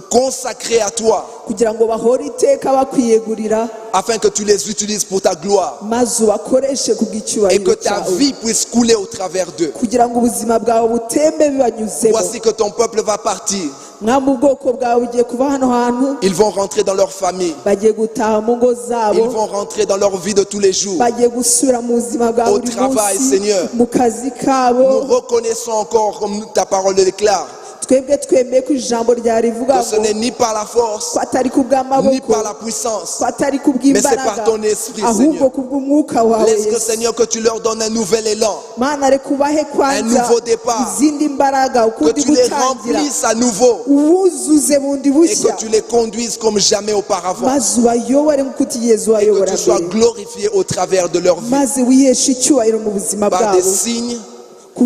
D: consacrés à toi.
C: kugira ngo bahore iteka bakwiyegurira
D: Afin que tu les utilises pour ta gloire.
C: maze ubakoreshe
D: Et que
C: kubw'icyubahiro
D: ta
C: cyawe
D: vie puisse couler au travers d'eux.
C: kugira ngo ubuzima bwawe butembe bibanyuzemo.
D: Voici que ton peuple va partir.
C: mwami ubwoko bwawe bugiye kuva hano hantu
D: Ils vont rentrer dans leur famille.
C: bagiye gutaha mu ngo
D: Ils
C: zabo
D: vont rentrer dans leur vie de tous les jours.
C: bagiye gusubira mu buzima bwa
D: Au
C: buri
D: travail,
C: munsi
D: Seigneur.
C: mu kazi
D: Nous
C: kabo.
D: reconnaissons encore, comme ta parole le déclare,
C: twebwe twemeye ko ijambo ryawe rivuga
D: que ce
C: ngo
D: n'est ni par la force,
C: ko atari ku
D: ni
C: bw'amaboko
D: par la puissance.
C: ko atari ku
D: Mais c'est par
C: bw'imbaraga
D: ton esprit,
C: ahubwo
D: Seigneur.
C: ku bw'umwuka wawe
D: Laisse que,
C: Yesu.
D: Seigneur, que tu leur donnes un nouvel élan.
C: mana reka ubahe kwanza
D: nouveau départ.
C: izindi mbaraga
D: Que
C: ukundi
D: tu les
C: gutangira
D: remplisses à nouveau.
C: uwuzuze bundi
D: Et
C: bushya
D: que tu les conduises comme jamais auparavant.
C: maze ubayobore nk'uko utigeze
D: Et que
C: ubayobora
D: tu sois
C: mbere
D: glorifié au travers de leur vie.
C: maze wiheshe icyubahiro mu buzima
D: Par
C: bwabo
D: des signes,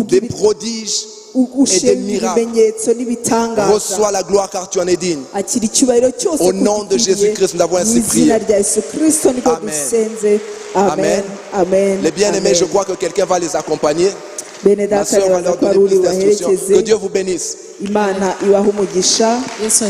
D: des prodiges.
C: ushinga
D: miracles.
C: ibimenyetso n'ibitangaza
D: Reçois la gloire car tu en es digne.
C: akira icyubahiro cyose
D: Au nom de
C: kugikwiriye.
D: Jésus-Christ, nous avons ainsi
C: mu izina
D: prié.
C: rya Yesu Kristo niko
D: Amen.
C: dusenze amen
D: Amen.
C: amen
D: Les bien-aimés, je
C: amen.
D: crois que quelqu'un va les accompagner.
C: bene
D: Ma
C: data
D: soeur va
C: yabaza
D: leur
C: ko ari
D: donner
C: uri
D: plus d'instructions.
C: bubaherekeze
D: Que Dieu vous bénisse.
C: imana ibaha umugisha
A: Yesu